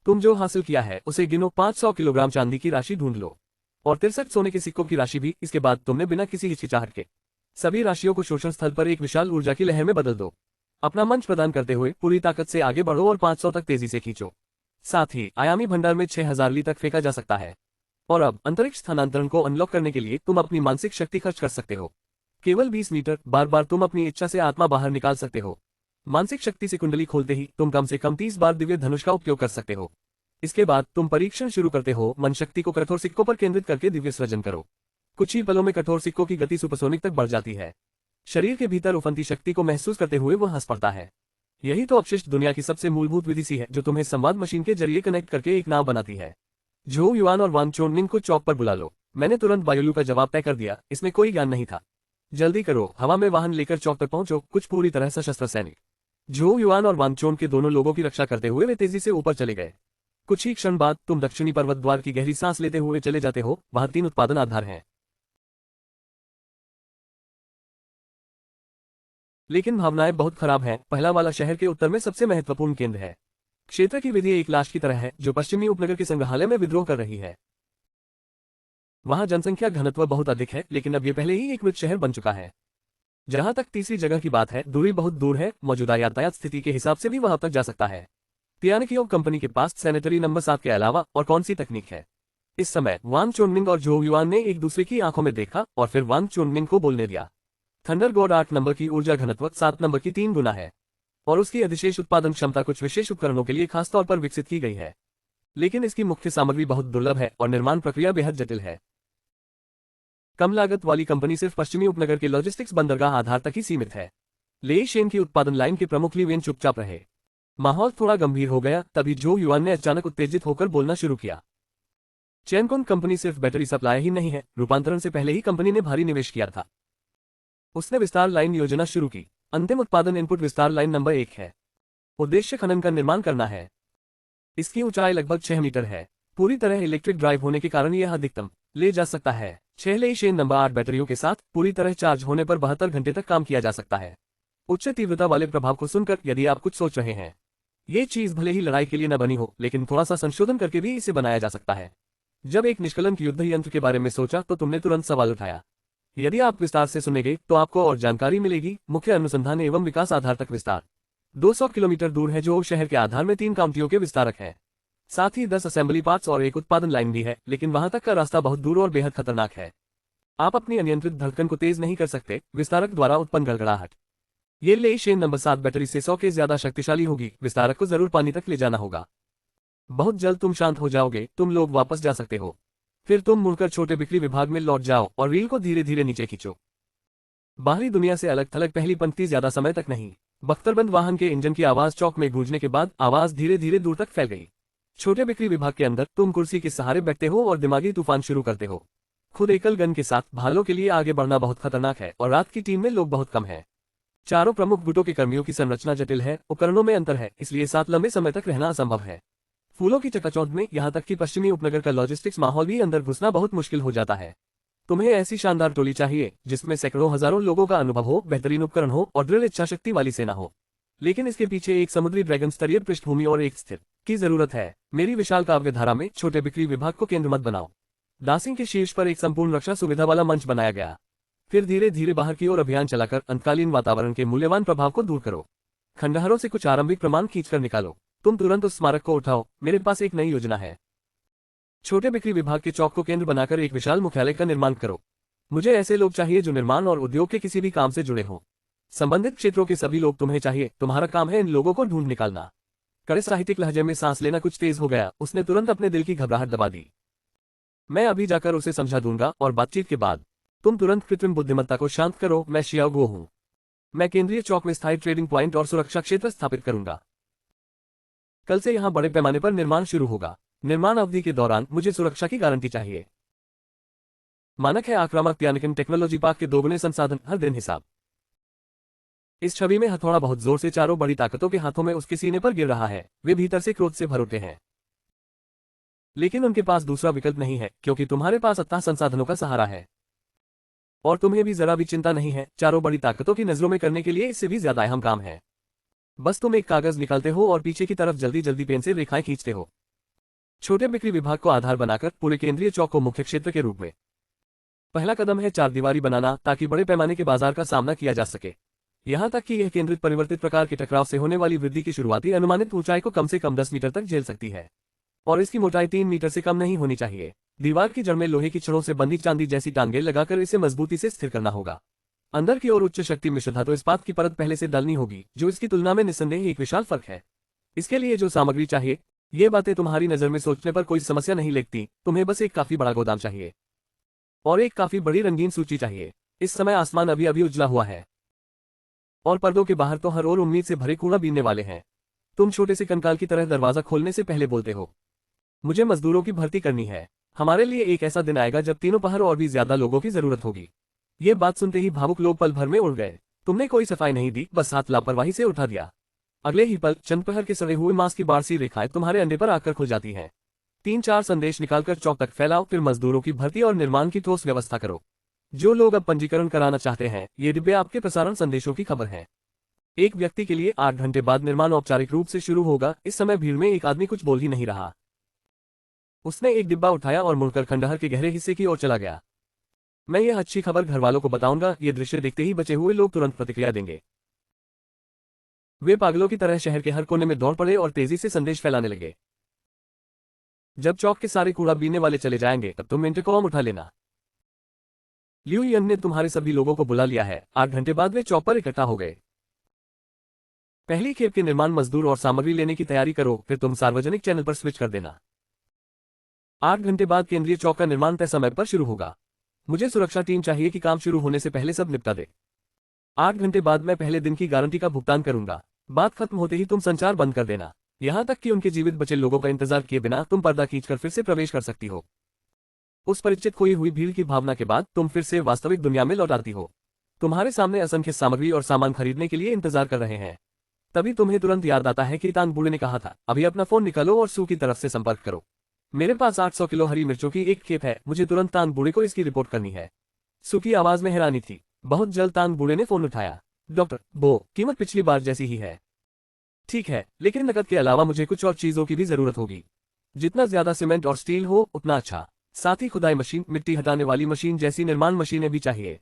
तुम जो हासिल किया है उसे गिनो। 500 किलोग्राम चांदी की राशि ढूंढ लो और 63 सोने के सिक्कों की राशि भी। इसके बाद तुमने बिना किसी हिचकिचाहट के सभी राशियों को शोषण स्थल पर एक विशाल ऊर्जा की लहर में बदल दो। अपना मंच प्रदान करते हुए पूरी ताकत से आगे बढ़ो और 500 तक तेजी से खींचो। साथ ही आयामी भंडार में 6000 ली तक फेंका जा सकता है। और अब अंतरिक्ष स्थानांतरण को अनलॉक करने के लिए तुम अपनी मानसिक शक्ति खर्च कर सकते हो। केवल 20 मीटर बार बार तुम अपनी इच्छा से आत्मा बाहर निकाल सकते हो। मानसिक शक्ति से कुंडली खोलते ही तुम कम से कम 30 बार दिव्य धनुष का उपयोग कर सकते हो। इसके बाद तुम परीक्षण शुरू करते हो। मन शक्ति को कठोर सिक्कों पर केंद्रित करके दिव्य सृजन करो। कुछ ही पलों में कठोर सिक्कों की गति सुपरसोनिक तक बढ़ जाती है। शरीर के भीतर उफनती शक्ति को महसूस करते हुए वह हंस पड़ता है। यही तो अपशिष्ट दुनिया की सबसे मूलभूत विधि सी है, जो तुम्हें संवाद मशीन के जरिए कनेक्ट करके एक नाव बनाती है। झोउ युआन और वांग चोननिंग को चौक पर बुला लो। मैंने तुरंत बायोलू का जवाब तय कर दिया, इसमें कोई ज्ञान नहीं था। जल्दी करो, हवा में वाहन लेकर चौक तक पहुंचो। कुछ पूरी तरह सशस्त्र सैनिक झोउ युआन और वांग चोन के दोनों लोगों की रक्षा करते हुए वे तेजी से ऊपर चले गए। कुछ ही क्षण बाद तुम दक्षिणी पर्वत द्वार की गहरी सांस लेते हुए चले जाते हो। वहां 3 उत्पादन आधार हैं, लेकिन भावनाएं बहुत खराब हैं। पहला वाला शहर के उत्तर में सबसे महत्वपूर्ण केंद्र है। क्षेत्र की विधि एक लाश की तरह है जो पश्चिमी उपनगर के संग्रहालय में विद्रोह कर रही है। वहां जनसंख्या घनत्व बहुत अधिक है, लेकिन अब ये पहले ही एक मृत शहर बन चुका है। जहां तक तीसरी जगह की बात है, दूरी बहुत दूर है। मौजूदा यातायात स्थिति के हिसाब से भी वहां तक जा सकता है। तियानकियो कंपनी के पास सैनिटरी नंबर 7 के अलावा और कौन सी तकनीक है? इस समय वांग चोननिंग और झोउ युआन ने एक दूसरे की आंखों में देखा और फिर वांग चोननिंग को बोलने दिया। थंडर गॉड 8 नंबर की ऊर्जा घनत्व 7 नंबर की 3 गुना है और उसकी अधिशेष उत्पादन क्षमता कुछ विशेष उपकरणों के लिए खासतौर पर विकसित की गई है। लेकिन इसकी मुख्य सामग्री बहुत दुर्लभ है और निर्माण प्रक्रिया बेहद जटिल है। कम लागत वाली कंपनी सिर्फ पश्चिमी उपनगर के लॉजिस्टिक्स बंदरगाह आधार तक ही सीमित है। ले शेन की उत्पादन लाइन के प्रमुख ली वेन चुपचाप रहे। माहौल थोड़ा गंभीर हो गया। तभी झोउ युआन ने अचानक उत्तेजित होकर बोलना शुरू किया। चेनकोन कंपनी सिर्फ बैटरी सप्लाई ही नहीं है, रूपांतरण से पहले ही कंपनी ने भारी निवेश किया था। उसने विस्तार लाइन योजना शुरू की। अंतिम उत्पादन इनपुट विस्तार लाइन नंबर 1 है। उद्देश्य खनन का निर्माण करना है। इसकी ऊंचाई लगभग 6 मीटर है। पूरी तरह इलेक्ट्रिक ड्राइव होने के कारण यह अधिकतम ले जा सकता है 6 ले शेन नंबर 8 बैटरियों के साथ। पूरी तरह चार्ज होने पर 72 घंटे तक काम किया जा सकता है। उच्च तीव्रता वाले प्रभाव को सुनकर यदि आप कुछ सोच रहे हैं, ये चीज भले ही लड़ाई के लिए न बनी हो, लेकिन थोड़ा सा संशोधन करके भी इसे बनाया जा सकता है। जब एक निष्कलंक युद्ध यंत्र के बारे में सोचा तो तुमने तुरंत सवाल उठाया। यदि आप विस्तार से सुनेंगे तो आपको और जानकारी मिलेगी। मुख्य अनुसंधान एवं विकास आधार तक विस्तार 200 किलोमीटर दूर है, जो शहर के आधार में 3 काउंटियों के विस्तारक है। साथ ही 10 असेंबली पार्ट्स और एक उत्पादन लाइन भी है, लेकिन वहां तक का रास्ता बहुत दूर और बेहद खतरनाक है। आप अपनी अनियंत्रित धड़कन को तेज नहीं कर सकते। विस्तारक द्वारा उत्पन्न गड़गड़ाहट ये ले शेन नंबर 7 बैटरी से 100 के ज्यादा शक्तिशाली होगी। विस्तारक को जरूर पानी तक ले जाना होगा। बहुत जल्द तुम शांत हो जाओगे। तुम लोग वापस जा सकते हो। फिर तुम मुड़कर छोटे बिक्री विभाग में लौट जाओ और रील को धीरे धीरे नीचे खींचो। बाहरी दुनिया से अलग थलग पहली पंक्ति ज्यादा समय तक नहीं। बख्तरबंद वाहन के इंजन की आवाज चौक में गूंजने के बाद आवाज धीरे धीरे दूर तक फैल गई। छोटे बिक्री विभाग के अंदर तुम कुर्सी के सहारे बैठते हो और दिमागी तूफान शुरू करते हो। खुद एकल गन के साथ भालों के लिए आगे बढ़ना बहुत खतरनाक है और रात की टीम में लोग बहुत कम हैं। चारों प्रमुख गुटों के कर्मियों की संरचना जटिल है, उपकरणों में अंतर है, इसलिए साथ लंबे समय तक रहना असंभव है। फूलों की चकाचौंध में यहाँ तक कि पश्चिमी उपनगर का लॉजिस्टिक्स माहौल भी अंदर घुसना बहुत मुश्किल हो जाता है। तुम्हें ऐसी शानदार टोली चाहिए जिसमें सैकड़ों हजारों लोगों का अनुभव हो, बेहतरीन उपकरण हो और दृढ़ इच्छाशक्ति वाली सेना हो। लेकिन इसके पीछे एक समुद्री ड्रैगन स्तरीय पृष्ठभूमि और एक स्थिर की जरूरत है। मेरी विशाल काव्य धारा में छोटे बिक्री विभाग को केंद्र मत बनाओ। दासिंग के शीर्ष पर एक संपूर्ण रक्षा सुविधा वाला मंच बनाया गया। फिर धीरे धीरे बाहर की ओर अभियान चलाकर अंतकालीन वातावरण के मूल्यवान प्रभाव को दूर करो। खंडहरों से कुछ आरंभिक प्रमाण खींचकर निकालो। तुम तुरंत उस स्मारक को उठाओ। मेरे पास एक नई योजना है। छोटे बिक्री विभाग के चौक को केंद्र बनाकर एक विशाल मुख्यालय का निर्माण करो। मुझे ऐसे लोग चाहिए जो निर्माण और उद्योग के किसी भी काम से जुड़े हों। संबंधित क्षेत्रों के सभी लोग तुम्हें चाहिए। तुम्हारा काम है इन लोगों को ढूंढ निकालना। कड़े साहित्यिक लहजे में सांस लेना कुछ तेज हो गया। उसने तुरंत अपने दिल की घबराहट दबा दी। मैं अभी जाकर उसे समझा दूंगा और बातचीत के बाद तुम तुरंत कृत्रिम बुद्धिमत्ता को शांत करो। मैं शियाओगो हूं। मैं केंद्रीय चौक में स्थायी ट्रेडिंग पॉइंट और सुरक्षा क्षेत्र स्थापित करूंगा। कल से यहां बड़े पैमाने पर निर्माण शुरू होगा। निर्माण अवधि के दौरान मुझे सुरक्षा की गारंटी चाहिए। मानक है आक्रामक प्यानिकन टेक्नोलॉजी पार्क के दोगुने संसाधन हर दिन हिसाब। इस छवि में हथौड़ा बहुत जोर से चारों बड़ी ताकतों के हाथों में उसके सीने पर गिर रहा है। वे भीतर से क्रोध से भर उठे हैं, लेकिन उनके पास दूसरा विकल्प नहीं है, क्योंकि तुम्हारे पास अथाह संसाधनों का सहारा है और तुम्हें भी जरा भी चिंता नहीं है। चारों बड़ी ताकतों की नजरों में करने के लिए इससे भी ज्यादा अहम काम है। बस तुम एक कागज निकालते हो और पीछे की तरफ जल्दी जल्दी पेन से रेखाएं खींचते हो। छोटे बिक्री विभाग को आधार बनाकर पूरे केंद्रीय चौक को मुख्य क्षेत्र के रूप में। पहला कदम है चारदीवारी बनाना, ताकि बड़े पैमाने के बाजार का सामना किया जा सके। यहां तक कि यह केंद्रित परिवर्तित प्रकार के टकराव से होने वाली वृद्धि की शुरुआती अनुमानित ऊंचाई को कम से कम 10 मीटर तक झेल सकती है और इसकी मोटाई 3 मीटर से कम नहीं होनी चाहिए। दीवार की जड़ में लोहे की छड़ों से बंधी चांदी जैसी टांगें लगाकर इसे मजबूती से स्थिर करना होगा। अंदर की ओर उच्च शक्ति मिश्र धातु इस्पात की परत पहले से डालनी होगी, जो इसकी तुलना में निस्संदेह एक विशाल फर्क है। इसके लिए जो सामग्री चाहिए, ये बातें तुम्हारी नजर में सोचने पर कोई समस्या नहीं लगती। तुम्हें बस एक काफी बड़ा गोदाम चाहिए और एक काफी बड़ी रंगीन सूची चाहिए। इस समय आसमान अभी अभी उजला हुआ है और पर्दों के बाहर तो हर ओर उम्मीद से भरे कूड़ा बीनने वाले हैं। तुम छोटे से कंकाल की तरह दरवाजा खोलने से पहले बोलते हो, मुझे मजदूरों की भर्ती करनी है। हमारे लिए एक ऐसा दिन आएगा जब तीनों पहर और भी ज्यादा लोगों की जरूरत होगी। ये बात सुनते ही भावुक लोग पल भर में उड़ गए। तुमने कोई सफाई नहीं दी, बस हाथ लापरवाही से उठा दिया। अगले ही पल चंद पहर के सड़े हुए मांस की बारसी रेखाएं तुम्हारे अंडे पर आकर खुल जाती हैं। 3-4 संदेश निकालकर चौक तक फैलाओ, फिर मजदूरों की भर्ती और निर्माण की ठोस व्यवस्था करो। जो लोग अब पंजीकरण कराना चाहते हैं, ये डिब्बे आपके प्रसारण संदेशों की खबर है। एक व्यक्ति के लिए 8 घंटे बाद निर्माण औपचारिक रूप से शुरू होगा। इस समय भीड़ में एक आदमी कुछ बोल ही नहीं रहा। उसने एक डिब्बा उठाया और मुड़कर खंडहर के गहरे हिस्से की ओर चला गया। मैं यह अच्छी खबर घर वालों को बताऊंगा। ये दृश्य देखते ही बचे हुए लोग तुरंत प्रतिक्रिया देंगे। वे पागलों की तरह शहर के हर कोने में दौड़ पड़े और तेजी से संदेश फैलाने लगे। जब चौक के सारे कूड़ा बीनने वाले चले जाएंगे, तब तुम इंटरकॉम उठा लेना। लियू यन ने तुम्हारे सभी लोगों को बुला लिया है। 8 घंटे बाद वे चौक पर इकट्ठा हो गए। पहली खेप के निर्माण मजदूर और सामग्री लेने की तैयारी करो, फिर तुम सार्वजनिक चैनल पर स्विच कर देना। 8 घंटे बाद केंद्रीय चौक का निर्माण तय समय पर शुरू होगा। मुझे सुरक्षा टीम चाहिए कि काम शुरू होने से पहले सब निपटा दे। 8 घंटे बाद मैं पहले दिन की गारंटी का भुगतान करूंगा। बात खत्म होते ही तुम संचार बंद कर देना, यहां तक कि उनके जीवित बचे लोगों का इंतजार किए बिना तुम पर्दा खींचकर फिर से प्रवेश कर सकती हो। उस परिचित खोई हुई भीड़ की भावना के बाद तुम फिर से वास्तविक दुनिया में लौट आती हो। तुम्हारे सामने असंख्य सामग्री और सामान खरीदने के लिए इंतजार कर रहे हैं। तभी तुम्हें तुरंत याद आता है कि तान बूढ़े ने कहा था, अभी अपना फोन निकालो और सू की तरफ से संपर्क करो। मेरे पास 800 किलो हरी मिर्चों की एक खेप है। मुझे तुरंत तान बूढ़े को इसकी रिपोर्ट करनी है। सू की आवाज में हैरानी थी। बहुत जल्द तान बूढ़े ने फोन उठाया। डॉक्टर बो, कीमत पिछली बार जैसी ही है। ठीक है, लेकिन नकद के अलावा मुझे कुछ और चीजों की भी जरूरत होगी। जितना ज्यादा सीमेंट और स्टील हो उतना अच्छा। साथ ही खुदाई मशीन, मिट्टी हटाने वाली मशीन जैसी निर्माण मशीनें भी चाहिए।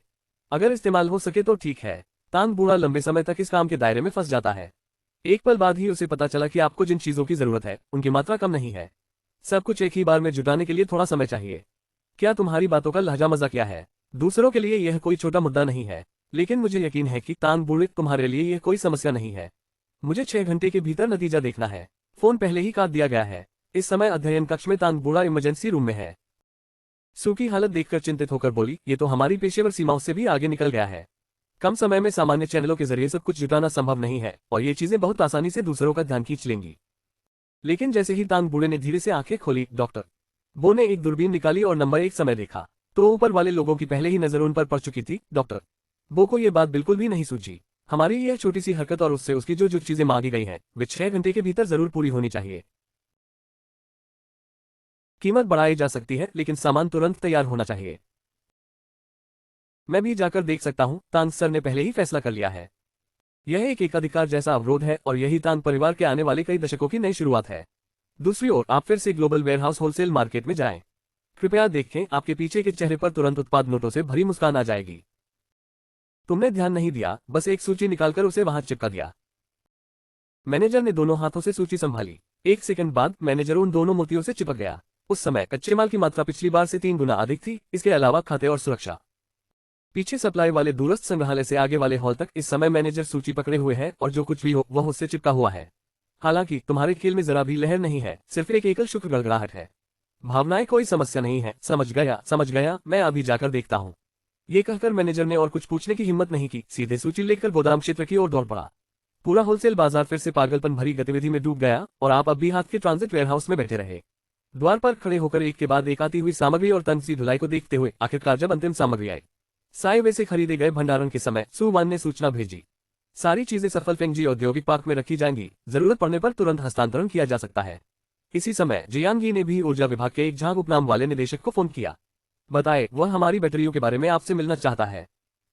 अगर इस्तेमाल हो सके तो ठीक है। तान बूढ़ा लंबे समय तक इस काम के दायरे में फंस जाता है। एक पल बाद ही उसे पता चला कि आपको जिन चीजों की जरूरत है उनकी मात्रा कम नहीं है। सब कुछ एक ही बार में जुटाने के लिए थोड़ा समय चाहिए। क्या तुम्हारी बातों का लहजा मजा क्या है? दूसरों के लिए यह कोई छोटा मुद्दा नहीं है, लेकिन मुझे यकीन है कि तान बूढ़े तुम्हारे लिए यह कोई समस्या नहीं है। मुझे 6 घंटे के भीतर नतीजा देखना है। फोन पहले ही काट दिया गया है। इस समय अध्ययन कक्ष में तान बूढ़ा इमरजेंसी रूम में है। सू की हालत देखकर चिंतित होकर बोली, ये तो हमारी पेशेवर सीमाओं से भी आगे निकल गया है। कम समय में सामान्य चैनलों के जरिए सब कुछ जुटाना संभव नहीं है और ये चीजें बहुत आसानी से दूसरों का ध्यान खींच लेंगी। लेकिन जैसे ही तान बूढ़े ने धीरे से आंखें खोली, डॉक्टर बो ने एक दूरबीन निकाली और नंबर 1 समय देखा तो ऊपर वाले लोगों की पहले ही नजर उन पर पड़ चुकी थी। डॉक्टर बो को यह बात बिल्कुल भी नहीं सूझी। हमारी यह छोटी सी हरकत और उससे उसकी जो चीजें मांगी गई हैं, वे 6 घंटे के भीतर जरूर पूरी होनी चाहिए। कीमत बढ़ाई जा सकती है, लेकिन सामान तुरंत तैयार होना चाहिए। मैं भी जाकर देख सकता हूं। तान सर ने पहले ही फैसला कर लिया है। यह एक एकाधिकार जैसा अवरोध है और यही तान परिवार के आने वाले कई दशकों की नई शुरुआत है। दूसरी ओर आप फिर से ग्लोबल वेयरहाउस होलसेल मार्केट में जाएं। कृपया देखें, आपके पीछे के चेहरे पर तुरंत उत्पाद नोटों से भरी मुस्कान आ जाएगी। तुमने ध्यान नहीं दिया, बस एक सूची निकालकर उसे वहां चिपका दिया। मैनेजर ने दोनों हाथों से सूची संभाली। एक सेकंड बाद मैनेजर उन दोनों मोतियों से चिपक गया। उस समय कच्चे माल की मात्रा पिछली बार से 3 गुना अधिक थी, इसके अलावा खाते और सुरक्षा। पीछे सप्लाई वाले दूरस्थ संग्रहालय से आगे वाले हॉल तक इस समय मैनेजर सूची पकड़े हुए है और जो कुछ भी हो वह उससे चिपका हुआ है। हालांकि तुम्हारे खेल में जरा भी लहर नहीं है, सिर्फ एक एकल शुक्र गड़गड़ाहट है। भावनाएं कोई समस्या नहीं है। समझ गया, मैं अभी जाकर देखता हूँ। ये कहकर मैनेजर ने और कुछ पूछने की हिम्मत नहीं की, सीधे सूची लेकर गोदाम क्षेत्र की ओर दौड़ पड़ा। पूरा होलसेल बाजार फिर से पागलपन भरी गतिविधि में डूब गया और आप अब भी हाथ के ट्रांजिट वेयरहाउस में बैठे रहे, द्वार पर खड़े होकर एक के बाद एक आती हुई सामग्री और तन सी धुलाई को देखते हुए। आखिरकार जब अंतिम सामग्री आई, साइवे से खरीदे गए भंडारण के समय सु वान ने सूचना भेजी, सारी चीजें सफल फेंगजी औद्योगिक पार्क में रखी जाएंगी, जरूरत पड़ने पर तुरंत हस्तांतरण किया जा सकता है। इसी समय जियांगी ने भी ऊर्जा विभाग के एक झांग उपनाम वाले निदेशक को फोन किया। बताए, वह हमारी बैटरियों के बारे में आपसे मिलना चाहता है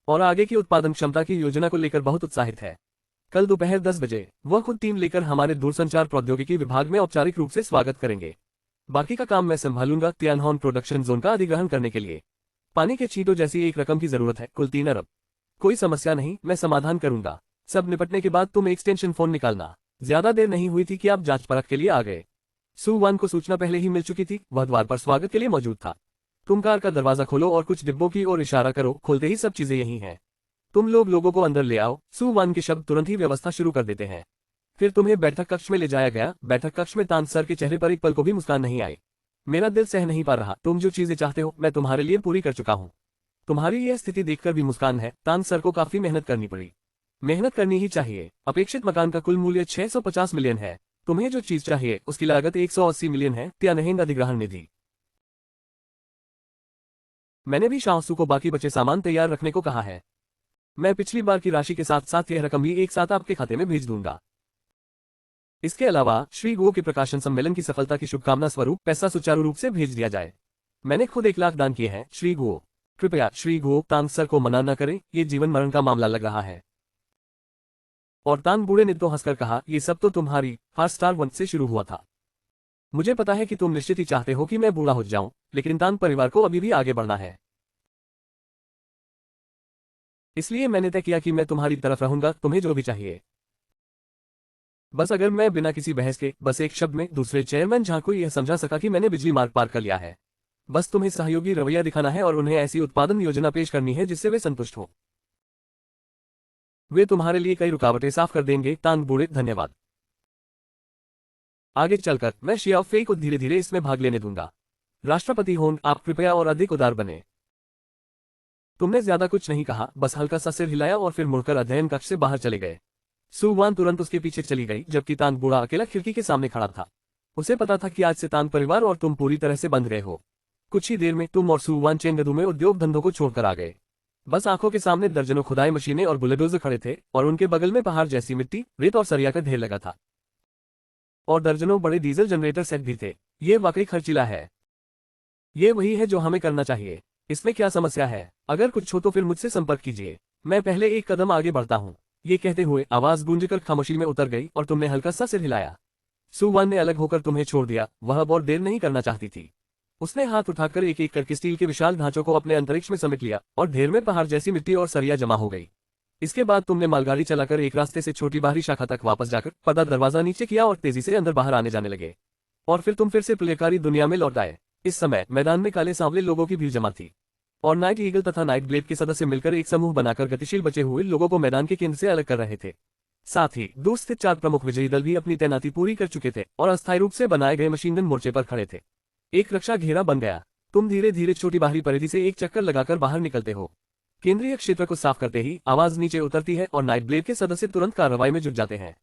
और आगे की उत्पादन क्षमता की योजना को लेकर बहुत उत्साहित है। कल दोपहर 10 बजे वह खुद टीम लेकर हमारे दूरसंचार प्रौद्योगिकी विभाग में औपचारिक रूप से स्वागत करेंगे। बाकी का काम मैं संभालूंगा। तियानहोन प्रोडक्शन जोन का अधिग्रहण करने के लिए पानी के छींटों जैसी एक रकम की जरूरत है, कुल 3 अरब। कोई समस्या नहीं, मैं समाधान करूंगा। सब निपटने के बाद तुम एक्सटेंशन फोन निकालना। ज्यादा देर नहीं हुई थी कि आप जांच परख के लिए आ गए। सु वान को सूचना पहले ही मिल चुकी थी, वह द्वार पर स्वागत के लिए मौजूद था। तुम कार का दरवाजा खोलो और कुछ डिब्बों की ओर इशारा करो। खोलते ही सब चीजें यही हैं। तुम लोगों को अंदर ले आओ। सु वान के शब्द तुरंत ही व्यवस्था शुरू कर देते हैं। फिर तुम्हें बैठक कक्ष में ले जाया गया। बैठक कक्ष में तान सर के चेहरे पर एक पल को भी मुस्कान नहीं आई। मेरा दिल सह नहीं पा रहा। तुम जो चीजें चाहते हो मैं तुम्हारे लिए पूरी कर चुका हूँ। तुम्हारी यह स्थिति देखकर भी मुस्कान है। तान सर को काफी मेहनत करनी पड़ी। मेहनत करनी ही चाहिए। अपेक्षित मकान का कुल मूल्य 650 मिलियन है। तुम्हें जो चीज चाहिए उसकी लागत 180 मिलियन है। तियानहेन अधिग्रहण निधि। मैंने भी शाहसू को बाकी बचे सामान तैयार रखने को कहा है। मैं पिछली बार की राशि के साथ साथ यह रकम भी एक साथ आपके खाते में भेज दूंगा। इसके अलावा श्री गुओ के प्रकाशन सम्मेलन की सफलता की शुभकामना स्वरूप पैसा सुचारू रूप से भेज दिया जाए। मैंने खुद 1 लाख दान किए हैं। श्री गुओ, कृपया श्री गुओ, तान सर को मना न करें, ये जीवन मरण का मामला लग रहा है। और तान बूढ़े ने तो हंसकर कहा, ये सब तो तुम्हारी 5 स्टार 1 से शुरू हुआ था। मुझे पता है कि तुम निश्चित ही चाहते हो कि मैं बूढ़ा हो जाऊं, लेकिन तान परिवार को अभी भी आगे बढ़ना है। इसलिए मैंने तय किया कि मैं तुम्हारी तरफ रहूंगा, तुम्हें जो भी चाहिए। बस अगर मैं बिना किसी बहस के, बस एक शब्द में, दूसरे चेयरमैन झा को यह समझा सका कि मैंने बिजली मार्ग पार कर लिया है। बस तुम्हें सहयोगी रवैया दिखाना है और उन्हें ऐसी उत्पादन योजना पेश करनी है जिससे वे संतुष्ट हो। वे तुम्हारे लिए कई रुकावटें साफ कर देंगे। तान बूढ़े, धन्यवाद। आगे चलकर मैं शियाओ फेई को धीरे धीरे इसमें भाग लेने दूंगा। राष्ट्रपति होंग, आप कृपया और अधिक उदार बने। तुमने ज्यादा कुछ नहीं कहा, बस हल्का सा सिर हिलाया और फिर मुड़कर अध्ययन कक्ष से बाहर चले गए। सु वान तुरंत उसके पीछे चली गई, जबकि तान बूढ़ा अकेला खिड़की के सामने खड़ा था। उसे पता था कि आज से तान परिवार और तुम पूरी तरह से बंध गए हो। कुछ ही देर में तुम और सु वान चेंगडू में उद्योग धंधों को छोड़कर आ गए। बस आंखों के सामने दर्जनों खुदाई मशीनें और बुलडोजर खड़े थे और उनके बगल में पहाड़ जैसी मिट्टी, रेत और सरिया का ढेर लगा था। और दर्जनों बड़े डीजल जनरेटर सेट भी थे। ये वाकई खर्चीला है। ये वही है जो हमें करना चाहिए। इसमें क्या समस्या है? अगर कुछ हो तो फिर मुझसे संपर्क कीजिए। मैं पहले एक कदम आगे बढ़ता हूँ। ये कहते हुए आवाज गूंजकर खामोशी में उतर गई और तुमने हल्का सा सिर हिलाया। सु वान ने अलग होकर तुम्हें छोड़ दिया। वह अब और देर नहीं करना चाहती थी। उसने हाथ उठाकर एक एक करके स्टील के विशाल ढांचों को अपने अंतरिक्ष में समेट लिया और ढेर में पहाड़ जैसी मिट्टी और सरिया जमा हो गई। इसके बाद तुमने मालगाड़ी चलाकर एक रास्ते से छोटी बाहरी शाखा तक वापस जाकर पर्दा दरवाजा नीचे किया और तेजी से अंदर बाहर आने जाने लगे। और फिर तुम फिर से प्रलयकारी दुनिया में लौट आए। इस समय मैदान में काले सांवले लोगों की भीड़ जमा थी और नाइट ईगल तथा नाइट ब्लेड के सदस्य मिलकर एक समूह बनाकर गतिशील बचे हुए लोगों को मैदान के केंद्र से अलग कर रहे थे। साथ ही दूर स्थित 4 प्रमुख विजयी दल भी अपनी तैनाती पूरी कर चुके थे और अस्थायी रूप से बनाए गए मशीनगन मोर्चे पर खड़े थे। एक रक्षा घेरा बन गया। तुम धीरे धीरे छोटी बाहरी परिधि से एक चक्कर लगाकर बाहर निकलते हो। केंद्रीय क्षेत्र को साफ करते ही आवाज नीचे उतरती है और नाइट ब्लेड के सदस्य तुरंत कार्रवाई में जुट जाते हैं।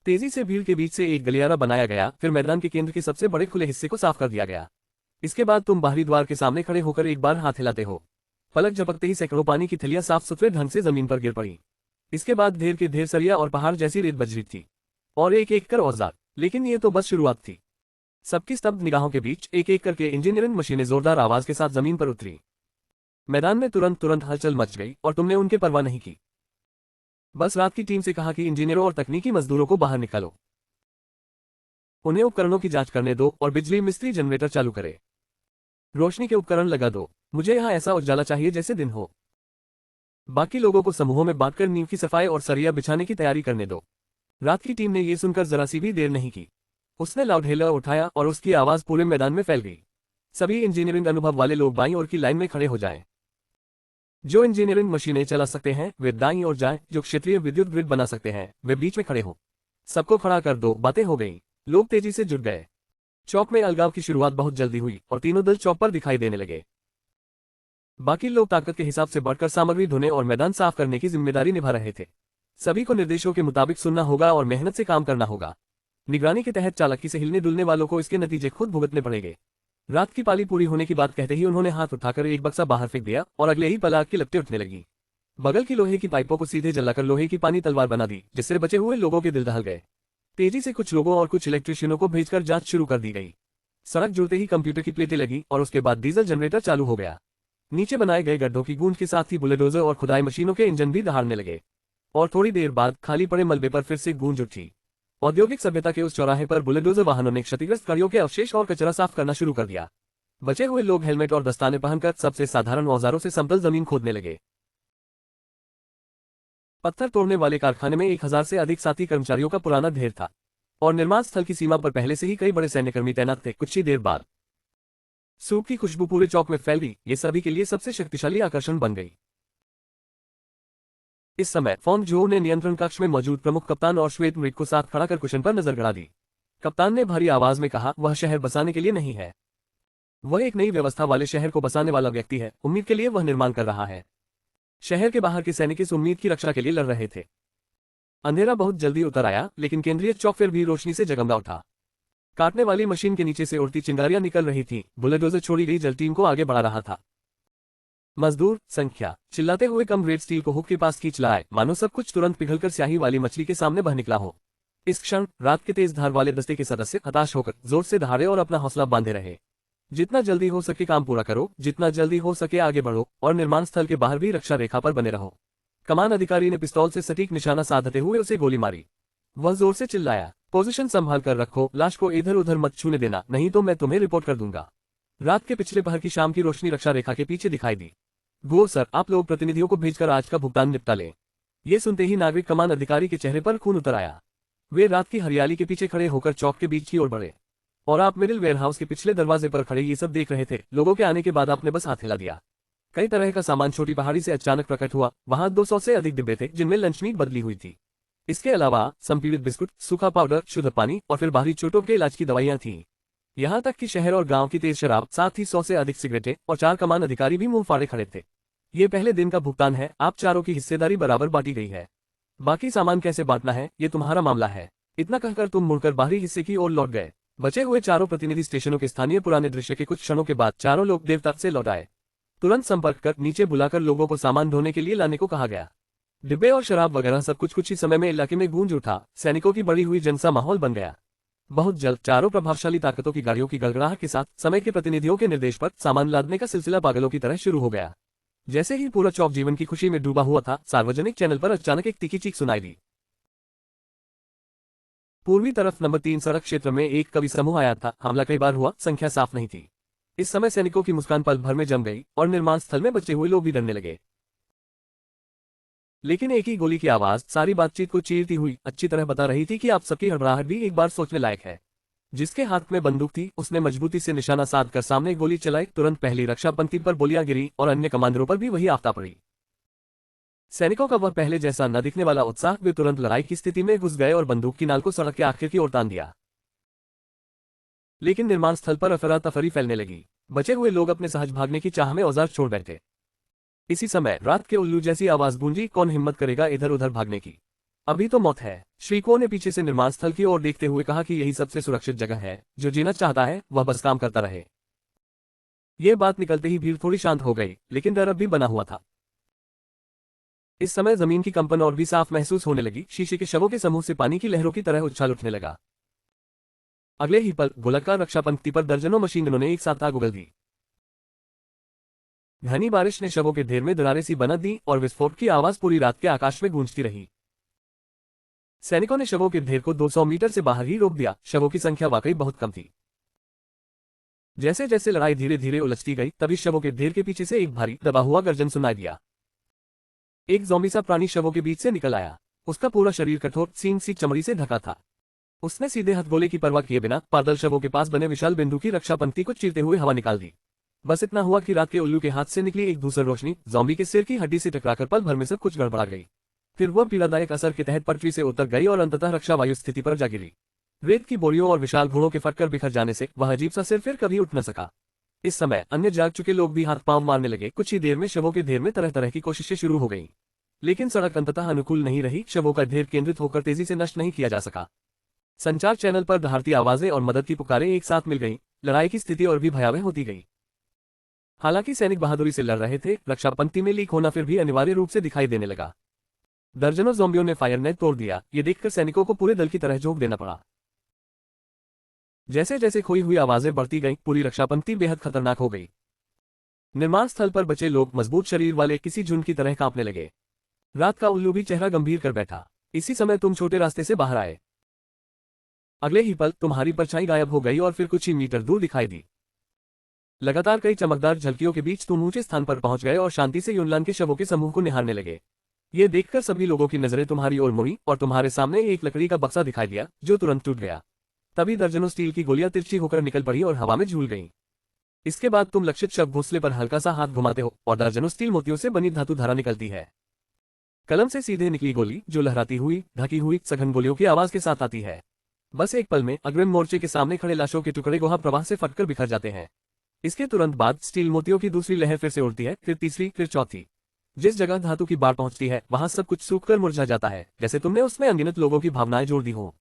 तेजी से भीड़ के बीच से एक गलियारा बनाया गया, फिर मैदान के केंद्र के सबसे बड़े खुले हिस्से को साफ कर दिया गया। इसके बाद तुम बाहरी द्वार के सामने खड़े होकर एक बार हाथ हिलाते हो। पलक झपकते ही सैकड़ों पानी की थैलियां साफ सुथरे ढंग से जमीन पर गिर पड़ी। इसके बाद ढेर के ढेर सरिया और पहाड़ जैसी रेत बजरी थी और एक एक कर औजार। लेकिन ये तो बस शुरुआत थी। सबकी स्तब्ध निगाहों के बीच एक एक करके इंजीनियरिंग मशीनें जोरदार आवाज के साथ जमीन पर उतरी। मैदान में तुरंत हलचल मच गई और तुमने उनके परवाह नहीं की। बस रात की टीम से कहा कि इंजीनियरों और तकनीकी मजदूरों को बाहर निकालो, उन्हें उपकरणों की जांच करने दो और बिजली मिस्त्री जनरेटर चालू करे। रोशनी के उपकरण लगा दो, मुझे यहाँ ऐसा उजाला चाहिए जैसे दिन हो। बाकी लोगों को समूहों में बांटकर नींव की सफाई और सरिया बिछाने की तैयारी करने दो। रात की टीम ने यह सुनकर जरा सी भी देर नहीं की। उसने लाउडहेलर उठाया और उसकी आवाज पूरे मैदान में फैल गई। सभी इंजीनियरिंग अनुभव वाले लोग बाईं ओर की लाइन में खड़े हो जाएं। जो इंजीनियरिंग मशीनें चला सकते हैं वे दाईं ओर जाएं, जो क्षेत्रीय विद्युत ग्रिड बना सकते हैं वे बीच में खड़े हो। सबको खड़ा कर दो। बातें हो गई, लोग तेजी से जुट गए। चौक में अलगाव की शुरुआत बहुत जल्दी हुई और तीनों दल चौक पर दिखाई देने लगे। बाकी लोग ताकत के हिसाब से बढ़कर सामग्री ढोने और मैदान साफ करने की जिम्मेदारी निभा रहे थे। सभी को निर्देशों के मुताबिक सुनना होगा और मेहनत से काम करना होगा। निगरानी के तहत चालाकी से हिलने डुलने वालों को इसके नतीजे खुद भुगतने पड़ेंगे। रात की पाली पूरी होने की बात कहते ही उन्होंने हाथ उठाकर एक बक्सा बाहर फेंक दिया और अगले ही पल आग की लपटें उठने लगी। बगल की लोहे की पाइपों को सीधे जलाकर लोहे की पानी तलवार बना दी, जिससे बचे हुए लोगों के दिल दहल गए। तेजी से कुछ लोगों और कुछ इलेक्ट्रिशियनों को भेजकर जांच शुरू कर दी गई। सड़क जुड़ते ही कंप्यूटर की प्लेटें लगी और उसके बाद डीजल जनरेटर चालू हो गया। नीचे बनाए गए गड्ढों की गूंज के साथ ही बुलडोजर और खुदाई मशीनों के इंजन भी दहाड़ने लगे। और थोड़ी देर बाद खाली पड़े मलबे पर फिर से गूंज उठी। औद्योगिक सभ्यता के उस चौराहे पर बुलडोजर वाहनों ने क्षतिग्रस्त कड़ियों के अवशेष और कचरा साफ करना शुरू कर दिया। बचे हुए लोग हेलमेट और दस्ताने पहनकर सबसे साधारण औजारों से समतल जमीन खोदने लगे। पत्थर तोड़ने वाले कारखाने में 1000 से अधिक साथी कर्मचारियों का पुराना ढेर था और निर्माण स्थल की सीमा पर पहले से ही कई बड़े सैन्यकर्मी तैनात थे। कुछ ही देर बाद सूप की खुशबू पूरे चौक में फैल गई। ये सभी के लिए सबसे शक्तिशाली आकर्षण बन गई। इस समय फोन जो ने नियंत्रण कक्ष में मौजूद प्रमुख कप्तान और श्वेत मृग को साथ खड़ा कर कुशन पर नजर गड़ा दी। कप्तान ने भारी आवाज में कहा, वह शहर बसाने के लिए नहीं है, वह एक नई व्यवस्था वाले शहर को बसाने वाला व्यक्ति है। उम्मीद के लिए वह निर्माण कर रहा है। शहर के बाहर के सैनिक इस उम्मीद की रक्षा के लिए लड़ रहे थे। अंधेरा बहुत जल्दी उतर आया, लेकिन केंद्रीय चौक फिर भी रोशनी से जगमगा उठा। काटने वाली मशीन के नीचे से उड़ती चिंगारियां निकल रही थी। बुलडोजर छोड़ी गई जल टीम को आगे बढ़ा रहा था। मजदूर संख्या चिल्लाते हुए कम ग्रेड स्टील को हुक के पास खींच लाए, मानो सब कुछ तुरंत पिघलकर स्याही वाली मछली के सामने बह निकला हो। इस क्षण रात के तेज धार वाले दस्ते के सदस्य हताश होकर जोर से दहाड़े और अपना हौसला बांधे रहे। जितना जल्दी हो सके काम पूरा करो, जितना जल्दी हो सके आगे बढ़ो और निर्माण स्थल के बाहर भी रक्षा रेखा पर बने रहो। कमान अधिकारी ने पिस्तौल से सटीक निशाना साधते हुए उसे गोली मारी। वह जोर से चिल्लाया, पोजीशन संभाल कर रखो, लाश को इधर उधर मत छूने देना, नहीं तो मैं तुम्हें रिपोर्ट कर दूंगा। रात के पिछले पहर की शाम की रोशनी रक्षा रेखा के पीछे दिखाई दी। गो सर, आप लोग प्रतिनिधियों को भेजकर आज का भुगतान निपटा लें। ये सुनते ही नागरिक कमान अधिकारी के चेहरे पर खून उतर आया। वे रात की हरियाली के पीछे खड़े होकर चौक के बीच की ओर बढ़े और आप मिडिल वेयरहाउस के पिछले दरवाजे पर खड़े ये सब देख रहे थे। लोगों के आने के बाद आपने बस हाथ हिला दिया। कई तरह का सामान छोटी पहाड़ी से अचानक प्रकट हुआ। वहां 200 से अधिक डिब्बे थे जिनमें लंच मीट बदली हुई थी। इसके अलावा संपीड़ित बिस्कुट, सूखा पाउडर, शुद्ध पानी और फिर बाहरी चोटों के इलाज की दवाइयां थीं। यहां तक कि शहर और गांव की तेज शराब, साथ ही 100 से अधिक सिगरेटें और 4 कमान अधिकारी भी मुंह फाड़े खड़े थे। ये पहले दिन का भुगतान है, आप चारों की हिस्सेदारी बराबर बांटी गई है। बाकी सामान कैसे बांटना है ये तुम्हारा मामला है। इतना कहकर तुम मुड़कर बाहरी हिस्से की ओर लौट गए। बचे हुए चारों प्रतिनिधि स्टेशनों के स्थानीय पुराने दृश्य के कुछ क्षणों के बाद चारों लोग देवतट से लौट आए। तुरंत संपर्क कर नीचे बुलाकर लोगों को सामान ढोने के लिए लाने को कहा गया। डिब्बे और शराब वगैरह सब कुछ ही समय में इलाके में गूंज उठा। सैनिकों की बढ़ी हुई जनसा माहौल बन गया। बहुत जल्द चारों प्रभावशाली ताकतों की गाड़ियों की गड़गड़ाहट के साथ समय के प्रतिनिधियों के निर्देश पर सामान लादने का सिलसिला पागलों की तरह शुरू हो गया। जैसे ही पूरा चौक जीवन की खुशी में डूबा हुआ था, सार्वजनिक चैनल पर अचानक एक तीखी चीख सुनाई दी। पूर्वी तरफ नंबर 3 सड़क क्षेत्र में एक कवि समूह आया था। हमला कई बार हुआ, संख्या साफ नहीं थी। इस समय सैनिकों की मुस्कान पल भर में जम गई और निर्माण स्थल में बचे हुए लोग भी डरने लगे। लेकिन एक ही गोली की आवाज सारी बातचीत को चीरती हुई अच्छी तरह बता रही थी कि आप सबकी हड़बड़ाहट भी एक बार सोचने लायक है। जिसके हाथ में बंदूक थी उसने मजबूती से निशाना साध कर सामने गोली चलाई। तुरंत पहली रक्षा पंक्ति पर गोलियां गिरी और अन्य कमांडरों पर भी वही आफ्ताब पड़ी। सैनिकों का वह पहले जैसा न दिखने वाला उत्साह, वे तुरंत लड़ाई की स्थिति में घुस गए और बंदूक की नाल को सड़क के आखिर की ओर तान दिया। लेकिन निर्माण स्थल पर अफरा तफरी फैलने लगी। बचे हुए लोग अपने सहज भागने की चाह में औजार छोड़ बैठे। इसी समय रात के उल्लू जैसी आवाज गूंजी, कौन हिम्मत करेगा इधर उधर भागने की, अभी तो मौत है। श्रीको ने पीछे से निर्माण स्थल की ओर देखते हुए कहा कि यही सबसे सुरक्षित जगह है। जो जीना चाहता है वह बस काम करता रहे। यह बात निकलते ही भीड़ थोड़ी शांत हो गई, लेकिन डर अब भी बना हुआ था। इस समय जमीन की कंपन और भी साफ महसूस होने लगी। शीशे के शवों के समूह से पानी की लहरों की तरह उछाल उठने लगा। अगले ही पल गोलाकार रक्षा पंक्ति पर दर्जनों मशीन गनों ने एक साथ आग उगल दी। घनी बारिश ने शवों के ढेर में दरारें सी बना दी और विस्फोट की आवाज पूरी रात के आकाश में गूंजती रही। सैनिकों ने शवों के ढेर को 200 मीटर से बाहर ही रोक दिया। शवों की संख्या वाकई बहुत कम थी। जैसे जैसे लड़ाई धीरे धीरे उलझती गई, तभी शवों के ढेर के पीछे से एक भारी दबा हुआ गर्जन सुनाई दिया। एक ज़ॉम्बी सा प्राणी शवों के बीच से निकल आया। उसका पूरा शरीर कठोर सींग सी चमड़ी से ढका था। उसने सीधे हथगोले की परवाह किए बिना पादल शवों के पास बने विशाल बिंदु की रक्षा पंक्ति को चीरते हुए हवा निकाल दी। बस इतना हुआ कि रात के उल्लू के हाथ से निकली एक दूसरी रोशनी ज़ॉम्बी के सिर की हड्डी से टकराकर पल भर में सब कुछ गड़बड़ा गई। फिर वह पीड़ादायक असर के तहत पटरी से उतर गई और अंततः रक्षा वायु स्थिति पर जा गिरी। रेत की बोरियों और विशाल घोड़ों के फटकर बिखर जाने से वह अजीब सा सिर फिर कभी उठ न सका। इस समय अन्य जाग चुके लोग भी हाथ पांव मारने लगे। कुछ ही देर में शवों के ढेर में तरह तरह की कोशिशें शुरू हो गईं। लेकिन सड़क अंततः अनुकूल नहीं रही। शवों का ढेर केंद्रित होकर तेजी से नष्ट नहीं किया जा सका। संचार चैनल पर दहाड़ती आवाजें और मदद की पुकारें एक साथ मिल गईं। लड़ाई की स्थिति और भी भयावह होती गई। हालांकि सैनिक बहादुरी से लड़ रहे थे, रक्षा पंक्ति में लीक होना फिर भी अनिवार्य रूप से दिखाई देने लगा। दर्जनों ज़ॉम्बियों ने फायर नेट तोड़ दिया। ये देखकर सैनिकों को पूरे दल की तरह झोंक देना पड़ा। जैसे जैसे खोई हुई आवाजें बढ़ती गईं, पूरी रक्षा पंक्ति बेहद खतरनाक हो गई। निर्माण स्थल पर बचे लोग मजबूत शरीर वाले किसी झुंड की तरह कांपने लगे। रात का उल्लू भी चेहरा गंभीर कर बैठा। इसी समय तुम छोटे रास्ते से बाहर आए। अगले ही पल तुम्हारी परछाई गायब हो गई और फिर कुछ ही मीटर दूर दिखाई दी। लगातार कई चमकदार झलकियों के बीच तुम ऊंचे स्थान पर पहुंच गए और शांति से युनलान के शवों के समूह को निहारने लगे। ये देखकर सभी लोगों की नजरें तुम्हारी ओर मुड़ी और तुम्हारे सामने एक लकड़ी का बक्सा दिखाई दिया जो तुरंत टूट गया। तभी दर्जनों स्टील की गोलियां तिरछी होकर निकल पड़ी और हवा में झूल गईं। इसके बाद तुम लक्षित शव घोंसले पर हल्का सा हाथ घुमाते हो और दर्जनों स्टील मोतियों से बनी धातु धारा निकलती है। कलम से सीधे निकली गोली जो लहराती हुई ढकी हुई सघन गोलियों की आवाज के साथ आती है। बस एक पल में अग्रिम मोर्चे के सामने खड़े लाशों के टुकड़े गोहा प्रवाह से फटकर बिखर जाते हैं। इसके तुरंत बाद स्टील मोतियों की दूसरी लहर फिर से उड़ती है, फिर तीसरी, फिर चौथी। जिस जगह धातु की बाढ़ पहुंचती है वहां सब कुछ सूखकर मुरझा जाता है, जैसे तुमने उसमें अनगिनत लोगों की भावनाएं जोड़ दी हो।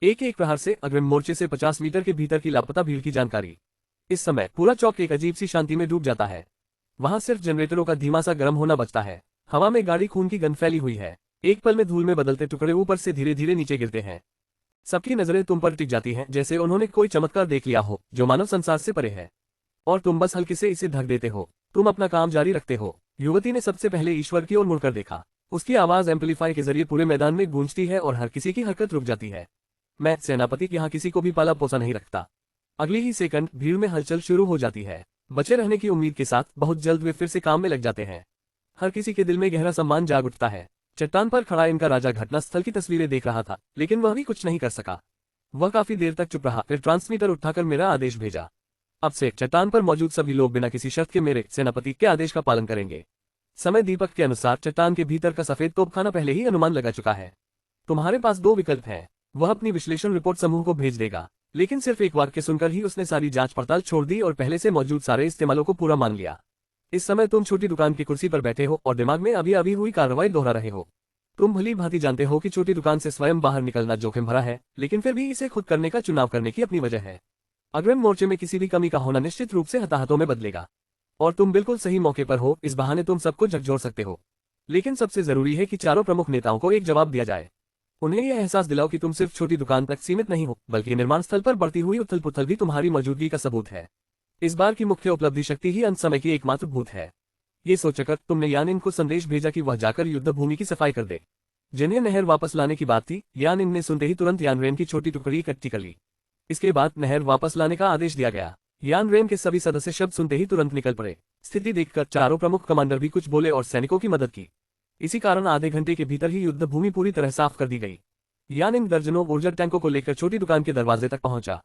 एक एक प्रहार से अग्रिम मोर्चे से 50 मीटर के भीतर की लापता भीड़ की जानकारी। इस समय पूरा चौक एक अजीब सी शांति में डूब जाता है। वहां सिर्फ जनरेटरों का धीमा सा गर्म होना बचता है। हवा में गाढ़ी खून की गंध फैली हुई है। एक पल में धूल में बदलते टुकड़े ऊपर से धीरे धीरे नीचे गिरते हैं। सबकी नजरें तुम पर टिक जाती हैं, जैसे उन्होंने कोई चमत्कार देख लिया हो जो मानव संसार से परे है। और तुम बस हल्के से इसे ढक देते हो। तुम अपना काम जारी रखते हो। युवती ने सबसे पहले ईश्वर की ओर मुड़कर देखा। उसकी आवाज एम्पलीफाई के जरिए पूरे मैदान में गूंजती है और हर किसी की हरकत रुक जाती है। मैं सेनापति यहाँ किसी को भी पाला पोसा नहीं रखता। अगली ही सेकंड भीड़ में हलचल शुरू हो जाती है। बचे रहने की उम्मीद के साथ बहुत जल्द वे फिर से काम में लग जाते हैं। हर किसी के दिल में गहरा सम्मान जाग उठता है। चट्टान पर खड़ा इनका राजा घटनास्थल की तस्वीरें देख रहा था, लेकिन वह भी कुछ नहीं कर सका। वह काफी देर तक चुप रहा, फिर ट्रांसमीटर उठाकर मेरा आदेश भेजा। अब से चट्टान पर मौजूद सभी लोग बिना किसी शर्त के मेरे सेनापति के आदेश का पालन करेंगे। समय दीपक के अनुसार चट्टान के भीतर का सफेद तोपखाना पहले ही अनुमान लगा चुका है। तुम्हारे पास दो विकल्प हैं। वह अपनी विश्लेषण रिपोर्ट समूह को भेज देगा, लेकिन सिर्फ एक वाक्य सुनकर ही उसने सारी जांच पड़ताल छोड़ दी और पहले से मौजूद सारे इस्तेमालों को पूरा मान लिया। इस समय तुम छोटी दुकान की कुर्सी पर बैठे हो और दिमाग में अभी अभी हुई कार्रवाई दोहरा रहे हो। तुम भली भांति जानते हो कि छोटी दुकान से स्वयं बाहर निकलना जोखिम भरा है, लेकिन फिर भी इसे खुद करने का चुनाव करने की अपनी वजह है। अग्रिम मोर्चे में किसी भी कमी का होना निश्चित रूप से हताहतों में बदलेगा। और तुम बिल्कुल सही मौके पर हो। इस बहाने तुम सबको झकझोर सकते हो। लेकिन सबसे जरूरी है कि चारों प्रमुख नेताओं को एक जवाब दिया जाए। उन्हें यह एहसास दिलाओ कि तुम सिर्फ छोटी दुकान तक सीमित नहीं हो, बल्कि निर्माण स्थल पर बढ़ती हुई उथल पुथल भी तुम्हारी मौजूदगी का सबूत है। इस बार की मुख्य उपलब्धि शक्ति ही अंत समय की एकमात्र भूत है। ये सोचकर तुमने यानिन को संदेश भेजा कि वह जाकर युद्ध भूमि की सफाई कर दे। जिन्हें नहर वापस लाने की बात थी, यानिन ने सुनते ही तुरंत यानरेन की छोटी टुकड़ी इकट्ठी कर ली। इसके बाद नहर वापस लाने का आदेश दिया गया। यानरेन के सभी सदस्य शब्द सुनते ही तुरंत निकल पड़े। स्थिति देखकर चारों प्रमुख कमांडर भी कुछ बोले और सैनिकों की मदद की। इसी कारण आधे घंटे के भीतर ही युद्ध भूमि पूरी तरह साफ कर दी गई। यानिन दर्जनों ऊर्जा टैंकों को लेकर छोटी दुकान के दरवाजे तक पहुंचा।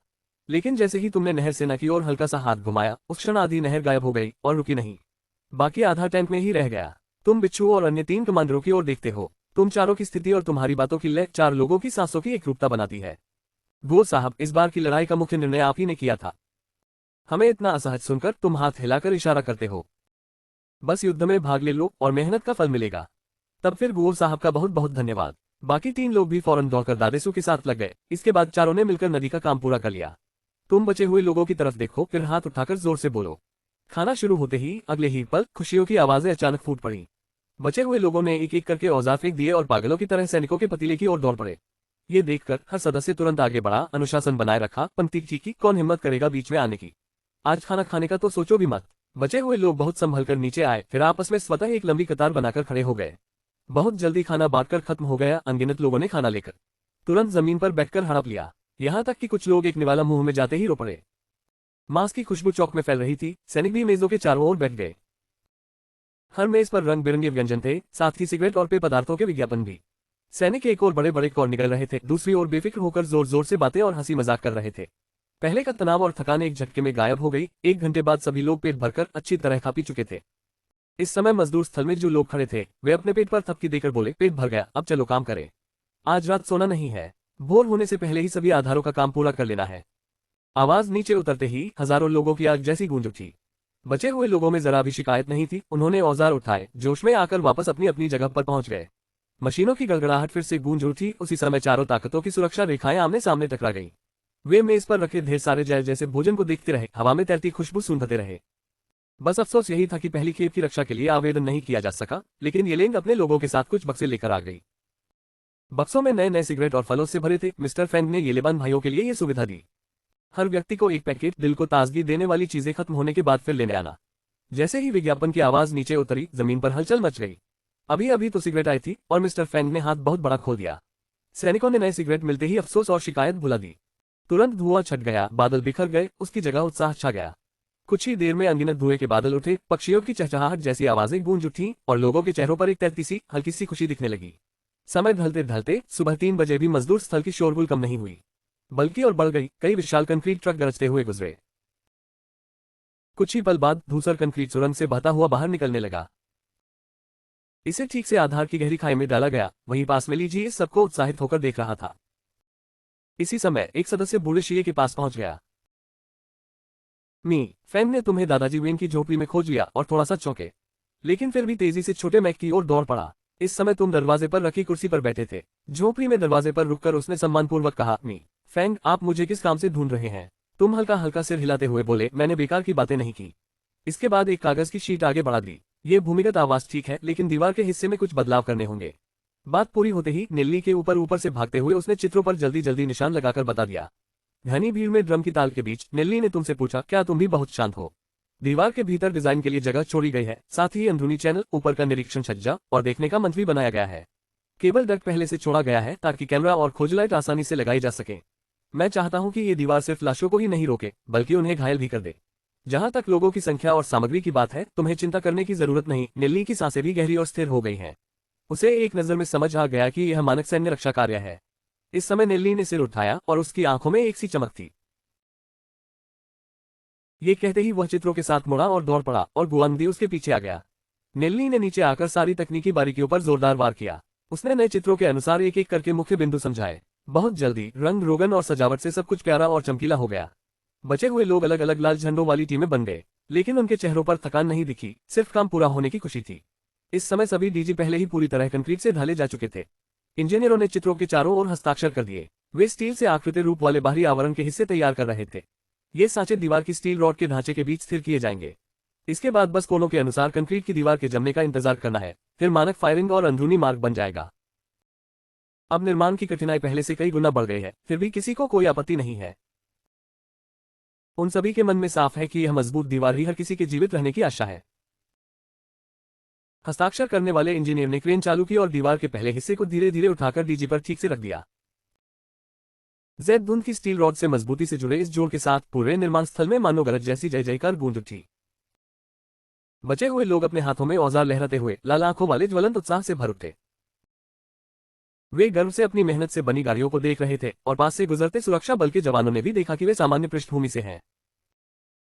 लेकिन जैसे ही तुमने नहर सेना की ओर हल्का सा हाथ घुमाया, उस क्षण आधी नहर गायब हो गई और रुकी नहीं। बाकी आधा टैंक में ही रह गया। तुम बिच्छू और अन्य 3 कमांडरों की ओर देखते हो। तुम चारों की स्थिति और तुम्हारी बातों की लय 4 लोगों की सांसों की एकरूपता बनाती है। गो साहब, इस बार की लड़ाई का मुख्य निर्णय आप ही ने किया था। हमें इतना असहज सुनकर तुम हाथ हिलाकर इशारा करते हो। बस युद्ध में भाग ले लो और मेहनत का फल मिलेगा। तब फिर गुओ साहब का बहुत बहुत धन्यवाद। बाकी 3 लोग भी फौरन दौड़कर दादेसू के साथ लग गए। इसके बाद चारों ने मिलकर नदी का काम पूरा कर लिया। तुम बचे हुए लोगों की तरफ देखो, फिर हाथ उठाकर जोर से बोलो। खाना शुरू होते ही अगले ही पल खुशियों की आवाजें अचानक फूट पड़ी। बचे हुए लोगों ने एक एक करके औजार फेंक दिए और पागलों की तरह सैनिकों के पतीले की ओर दौड़ पड़े। ये देखकर हर सदस्य तुरंत आगे बढ़ा, अनुशासन बनाए रखा, पंक्ति की कौन हिम्मत करेगा बीच में आने की। आज खाना खाने का तो सोचो भी मत। बचे हुए लोग बहुत संभल कर नीचे आए, फिर आपस में स्वतः एक लंबी कतार बनाकर खड़े हो गए। बहुत जल्दी खाना बांटकर खत्म हो गया। अनगिनत लोगों ने खाना लेकर तुरंत जमीन पर बैठकर हड़प लिया। यहाँ तक कि कुछ लोग एक निवाला मुंह में जाते ही रो पड़े। मांस की खुशबू चौक में फैल रही थी। सैनिक भी मेजों के चारों ओर बैठ गए। हर मेज पर रंग बिरंगे व्यंजन थे, साथ ही सिगरेट और पेय पदार्थों के विज्ञापन भी। सैनिक एक और बड़े बड़े कौर निकल रहे थे, दूसरी ओर बेफिक्र होकर जोर जोर से बातें और हंसी मजाक कर रहे थे। पहले का तनाव और थकान एक झटके में गायब हो गई। 1 घंटे बाद सभी लोग पेट भरकर अच्छी तरह खा पी चुके थे। इस समय मजदूर स्थल में जो लोग खड़े थे वे अपने पेट पर थपकी देकर बोले, पेट भर गया, अब चलो काम करें। आज रात सोना नहीं है। भोर होने से पहले ही सभी आधारों का काम पूरा कर लेना है। आवाज नीचे उतरते ही हजारों लोगों की आग जैसी गूंज उठी। बचे हुए लोगों में जरा भी शिकायत नहीं थी। उन्होंने औजार उठाए, जोश में आकर वापस अपनी अपनी जगह पर पहुंच गए। मशीनों की गड़गड़ाहट फिर से गूंज उठी। उसी समय चारों ताकतों की सुरक्षा रेखाएं आमने सामने टकरा गई। वे मेज पर रखे ढेर सारे जैल जैसे भोजन को देखते रहे, हवा में तैरती खुशबू सूंघते रहे। बस अफसोस यही था कि पहली खेप की रक्षा के लिए आवेदन नहीं किया जा सका, लेकिन येलेंग अपने लोगों के साथ कुछ बक्से लेकर आ गई। बक्सों में नए नए सिगरेट और फलों से भरे थे। मिस्टर फैंग ने येलेबान भाइयों के लिए ये सुविधा दी। हर व्यक्ति को एक पैकेट, दिल को ताजगी देने वाली चीजें खत्म होने के बाद फिर लेने आना। जैसे ही विज्ञापन की आवाज नीचे उतरी, जमीन पर हलचल मच गई। अभी अभी तो सिगरेट आई थी और मिस्टर फैंग ने हाथ बहुत बड़ा खोल दिया। सैनिकों ने नए सिगरेट मिलते ही अफसोस और शिकायत भुला दी। तुरंत धुआं छट गया, बादल बिखर गए, उसकी जगह उत्साह छा गया। कुछ ही देर में अनगिनत धुएं के बादल उठे, पक्षियों की चहचहाहट जैसी आवाजें गूंज उठी और लोगों के चेहरों पर एक तैरती सी हल्की सी खुशी दिखने लगी। समय ढलते ढलते सुबह 3 बजे भी मजदूर स्थल की शोरगुल कम नहीं हुई, बल्कि और बढ़ गई। कई विशाल कंक्रीट ट्रक गरजते हुए गुजरे। कुछ ही पल बाद धूसर कंक्रीट सुरंग से बहता हुआ बाहर निकलने लगा। इसे ठीक से आधार की गहरी खाई में डाला गया। वहीं पास में लीजी इस सबको उत्साहित होकर देख रहा था। इसी समय एक सदस्य बूढ़े शीये के पास पहुंच गया। मी फैंग ने तुम्हें दादाजी वेन की झोपड़ी में खोज लिया और थोड़ा सा चौंके, लेकिन फिर भी तेजी से छोटे मैक की ओर दौड़ पड़ा। इस समय तुम दरवाजे पर रखी कुर्सी पर बैठे थे। झोपड़ी में दरवाजे पर रुककर उसने सम्मानपूर्वक कहा, मी फैंग, आप मुझे किस काम से ढूंढ रहे हैं? तुम हल्का हल्का सिर हिलाते हुए बोले, मैंने बेकार की बातें नहीं की। इसके बाद एक कागज की शीट आगे बढ़ा दी। ये भूमिगत आवाज ठीक है, लेकिन दीवार के हिस्से में कुछ बदलाव करने होंगे। बात पूरी होते ही नेल्ली के ऊपर ऊपर से भागते हुए उसने चित्रों पर जल्दी जल्दी निशान लगाकर बता दिया। घनी भीड़ में ड्रम की ताल के बीच नेल्ली ने तुमसे पूछा, क्या तुम भी बहुत शांत हो? दीवार के भीतर डिजाइन के लिए जगह छोड़ी गई है, साथ ही अंदरूनी चैनल, ऊपर का निरीक्षण छज्जा और देखने का मंच भी बनाया गया है। केबल डक्ट पहले से छोड़ा गया है ताकि कैमरा और खोज लाइट आसानी से लगाई जा सके। मैं चाहता हूं कि ये दीवार सिर्फ लाशों को ही नहीं रोके, बल्कि उन्हें घायल भी कर दे। जहां तक लोगों की संख्या और सामग्री की बात है, तुम्हें चिंता करने की जरूरत नहीं। नेल्ली की सांसें भी गहरी और स्थिर हो गई हैं। उसे एक नजर में समझ आ गया कि यह मानक सैन्य रक्षा कार्य है। इस समय नेल्ली ने सिर उठाया और उसकी आंखों में एक सी चमक थी। ये कहते ही वह चित्रों के साथ मुड़ा और दौड़ पड़ा और गुआंगदी उसके पीछे आ गया। नेल्ली ने नीचे आकर सारी तकनीकी बारीकियों पर जोरदार वार किया। उसने नए चित्रों के अनुसार एक एक करके मुख्य बिंदु समझाए। बहुत जल्दी रंग रोगन और सजावट से सब कुछ प्यारा और चमकीला हो गया। बचे हुए लोग अलग अलग लाल झंडों वाली टीमें बन गए, लेकिन उनके चेहरों पर थकान नहीं दिखी, सिर्फ काम पूरा होने की खुशी थी। इस समय सभी डीजी पहले ही पूरी तरह कंक्रीट से ढाले जा चुके थे। इंजीनियरों ने चित्रों के चारों ओर हस्ताक्षर कर दिए। वे स्टील से आकृति रूप वाले बाहरी आवरण के हिस्से तैयार कर रहे थे। ये सांचे दीवार की स्टील रॉड के ढांचे के बीच स्थिर किए जाएंगे। इसके बाद बस कोनों के अनुसार कंक्रीट की दीवार के जमने का इंतजार करना है, फिर मानक फायरिंग और अंदरूनी मार्ग बन जाएगा। अब निर्माण की कठिनाई पहले से कई गुना बढ़ गई है, फिर भी किसी को कोई आपत्ति नहीं है। उन सभी के मन में साफ है कि यह मजबूत दीवार ही हर किसी के जीवित रहने की आशा है। हस्ताक्षर करने वाले इंजीनियर ने क्रेन चालू की और दीवार के पहले हिस्से को धीरे धीरे उठाकर डीजी पर ठीक से रख दिया। जेड धुंध की स्टील रॉड से मजबूती से जुड़े इस जोड़ के साथ पूरे निर्माण स्थल में मानो गरज जैसी जय जयकार गूंज उठी। बचे हुए लोग अपने हाथों में औजार लहराते हुए लाल आंखों वाले ज्वलंत उत्साह से भर उठे। वे गर्व से अपनी मेहनत से बनी गाड़ियों को देख रहे थे और पास से गुजरते सुरक्षा बल के जवानों ने भी देखा कि वे सामान्य पृष्ठभूमि से हैं।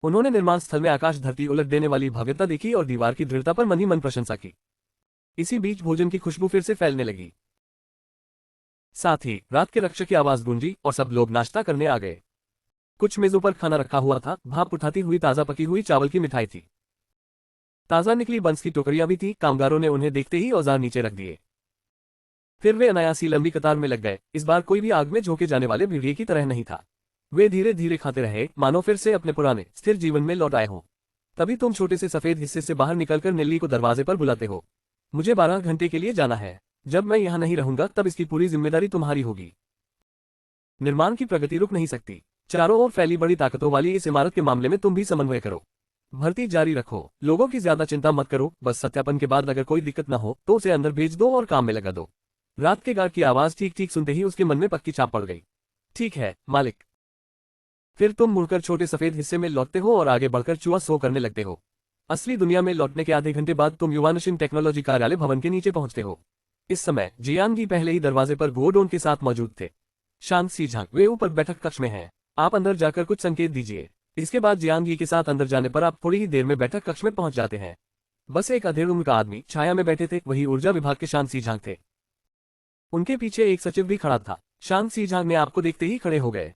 उन्होंने निर्माण स्थल में आकाश धरती उलट देने वाली भव्यता देखी और दीवार की दृढ़ता पर मन ही मन प्रशंसा की। इसी बीच भोजन की खुशबू फिर से फैलने लगी। साथ ही रात के रक्षक की आवाज गूंजी और सब लोग नाश्ता करने आ गए। कुछ मेजों पर खाना रखा हुआ था, भाप उठाती हुई ताजा पकी हुई चावल की मिठाई थी। ताजा निकली बंस की टोकरियां भी थी। कामगारों ने उन्हें देखते ही औजार नीचे रख दिए। फिर वे अनायासी लंबी कतार में लग गए। इस बार कोई भी आग में झोंके जाने वाले भेड़िए की तरह नहीं था। वे धीरे धीरे खाते रहे, मानो फिर से अपने पुराने स्थिर जीवन में लौट आए हों। तभी तुम छोटे से सफेद हिस्से से बाहर निकलकर नेल्ली को दरवाजे पर बुलाते हो। मुझे 12 घंटे के लिए जाना है। जब मैं यहाँ नहीं रहूंगा तब इसकी पूरी जिम्मेदारी तुम्हारी होगी। निर्माण की प्रगति रुक नहीं सकती। चारों ओर फैली बड़ी ताकतों वाली इस इमारत के मामले में तुम भी समन्वय करो। भर्ती जारी रखो। लोगों की ज्यादा चिंता मत करो। बस सत्यापन के बाद अगर कोई दिक्कत न हो तो उसे अंदर भेज दो और काम में लगा दो। रात के गार्ड की आवाज ठीक ठीक सुनते ही उसके मन में पक्की छाप पड़ गई। ठीक है मालिक। फिर तुम मुड़कर छोटे सफेद हिस्से में लौटते हो और आगे बढ़कर चुआ सो करने लगते हो। असली दुनिया में लौटने के आधे घंटे बाद तुम युवानशीन टेक्नोलॉजी कार्यालय भवन के नीचे पहुंचते हो। इस समय जियांगी पहले ही दरवाजे पर गुओडोन के साथ मौजूद थे। शांत सी झांक, वे ऊपर बैठक कक्ष में हैं। आप अंदर जाकर कुछ संकेत दीजिए। इसके बाद जियांगी के साथ अंदर जाने पर आप थोड़ी ही देर में बैठक कक्ष में पहुंच जाते हैं। बस एक अधेड़ उम्र का आदमी छाया में बैठे थे, वही ऊर्जा विभाग के शांत सी झांक थे। उनके पीछे एक सचिव भी खड़ा था। शांत सी झांक ने आपको देखते ही खड़े हो गए।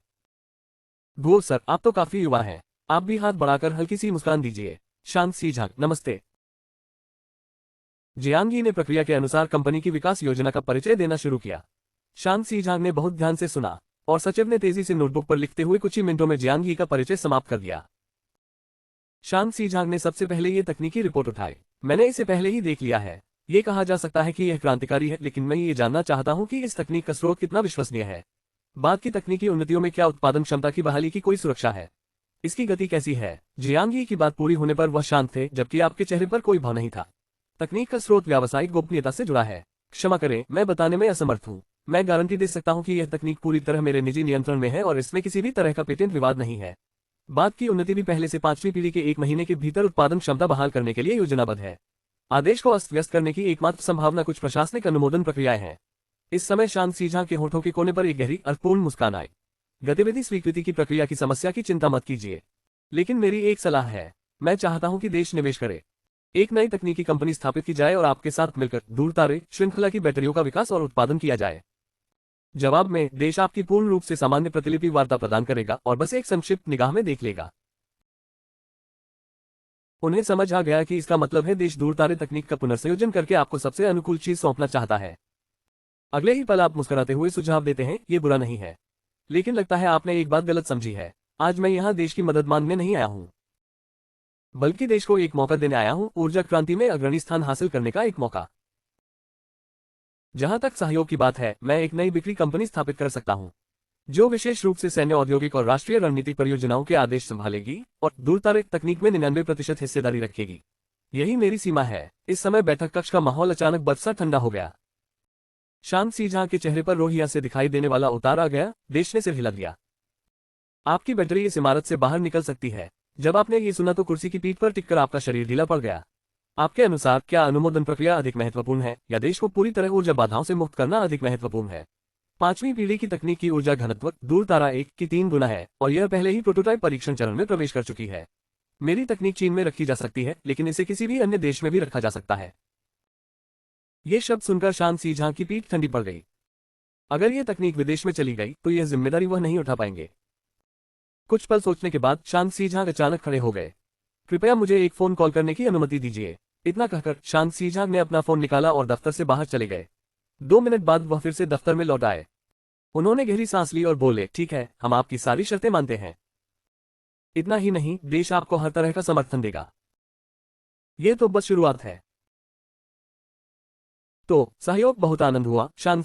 गुओ सर, आप तो काफी युवा हैं, आप भी हाथ बढ़ाकर हल्की सी मुस्कान दीजिए। शांत सी झांक, नमस्ते। जियांगी ने प्रक्रिया के अनुसार कंपनी की विकास योजना का परिचय देना शुरू किया। शांत सी झांग ने बहुत ध्यान से सुना और सचिव ने तेजी से नोटबुक पर लिखते हुए कुछ ही मिनटों में जियांगी का परिचय समाप्त कर दिया। शांत सी झांग ने सबसे पहले ये तकनीकी रिपोर्ट उठाई। मैंने इसे पहले ही देख लिया है। ये कहा जा सकता है कि यह क्रांतिकारी है, लेकिन मैं ये जानना चाहता हूं कि इस तकनीक का स्रोत कितना विश्वसनीय है। बाद की तकनीकी उन्नतियों में क्या उत्पादन क्षमता की बहाली की कोई सुरक्षा है? इसकी गति कैसी है? जियांगी की बात पूरी होने पर वह शांत थे, जबकि आपके चेहरे पर कोई भाव नहीं था। तकनीक का स्रोत व्यावसायिक गोपनीयता से जुड़ा है। क्षमा करें, मैं बताने में असमर्थ हूं। मैं गारंटी दे सकता हूं कि यह तकनीक पूरी तरह मेरे निजी नियंत्रण में है और इसमें किसी भी तरह का पेटेंट विवाद नहीं है। बाद की उन्नति भी पहले से 5वीं पीढ़ी के 1 महीने के भीतर उत्पादन क्षमता बहाल करने के लिए योजनाबद्ध है। आदेश को अस्त व्यस्त करने की एकमात्र संभावना कुछ प्रशासनिक अनुमोदन प्रक्रियाएं हैं। इस समय शांत सी झांग के होठों के कोने पर एक गहरी अर्थपूर्ण मुस्कान आई। गतिविधि स्वीकृति की प्रक्रिया की समस्या की चिंता मत कीजिए, लेकिन मेरी एक सलाह है। मैं चाहता हूं कि देश निवेश करे, एक नई तकनीकी कंपनी स्थापित की जाए और आपके साथ मिलकर दूरतारे श्रृंखला की बैटरियों का विकास और उत्पादन किया जाए। जवाब में देश आपकी पूर्ण रूप से सामान्य प्रतिलिपि वार्ता प्रदान करेगा और बस एक संक्षिप्त निगाह में देख लेगा। उन्हें समझ आ गया कि इसका मतलब है देश दूरतारे तकनीक का पुनर्संयोजन करके आपको सबसे अनुकूल चीज सौंपना चाहता है। अगले ही पल आप मुस्कुराते हुए सुझाव देते हैं, ये बुरा नहीं है, लेकिन लगता है आपने एक बात गलत समझी है। आज मैं यहाँ देश की मदद मांगने नहीं आया हूँ, बल्कि देश को एक मौका देने आया हूँ, ऊर्जा क्रांति में अग्रणी स्थान हासिल करने का एक मौका। जहां तक सहयोग की बात है, मैं एक नई बिक्री कंपनी स्थापित कर सकता हूं, जो विशेष रूप से सैन्य, औद्योगिक और राष्ट्रीय रणनीतिक परियोजनाओं के आदेश संभालेगी और दूरतारे तकनीक में 99% हिस्सेदारी रखेगी। यही मेरी सीमा है। इस समय बैठक कक्ष का माहौल अचानक बरसा ठंडा हो गया। शांत सी झांग के चेहरे पर रोहिया से दिखाई देने वाला उतार आ गया। देश ने सिर हिला दिया। आपकी बैटरी इस इमारत से बाहर निकल सकती है। जब आपने ये सुना तो कुर्सी की पीठ पर टिककर आपका शरीर ढीला पड़ गया। आपके अनुसार क्या अनुमोदन प्रक्रिया अधिक महत्वपूर्ण है या देश को पूरी तरह ऊर्जा बाधाओं से मुक्त करना अधिक महत्वपूर्ण है? 5वीं पीढ़ी की तकनीक की ऊर्जा घनत्व दूरतारा 1 की 3 गुना है और यह पहले ही प्रोटोटाइप परीक्षण चरण में प्रवेश कर चुकी है। मेरी तकनीक चीन में रखी जा सकती है, लेकिन इसे किसी भी अन्य देश में भी रखा जा सकता है। ये शब्द सुनकर शांत सी झांग की पीठ ठंडी पड़ गई। अगर यह तकनीक विदेश में चली गई तो यह जिम्मेदारी वह नहीं उठा पाएंगे। कुछ पल सोचने के बाद शांत सी झांग अचानक खड़े हो गए। कृपया मुझे एक फोन कॉल करने की अनुमति दीजिए। इतना कहकर शांत सी झांग ने अपना फोन निकाला और दफ्तर से बाहर चले गए। 2 मिनट बाद वह फिर से दफ्तर में लौट आए। उन्होंने गहरी सांस ली और बोले, ठीक है, हम आपकी सारी शर्तें मानते हैं। इतना ही नहीं, देश आपको हर तरह का समर्थन देगा। ये तो बस शुरुआत है। तो सहयोग बहुत आनंद हुआ। शांत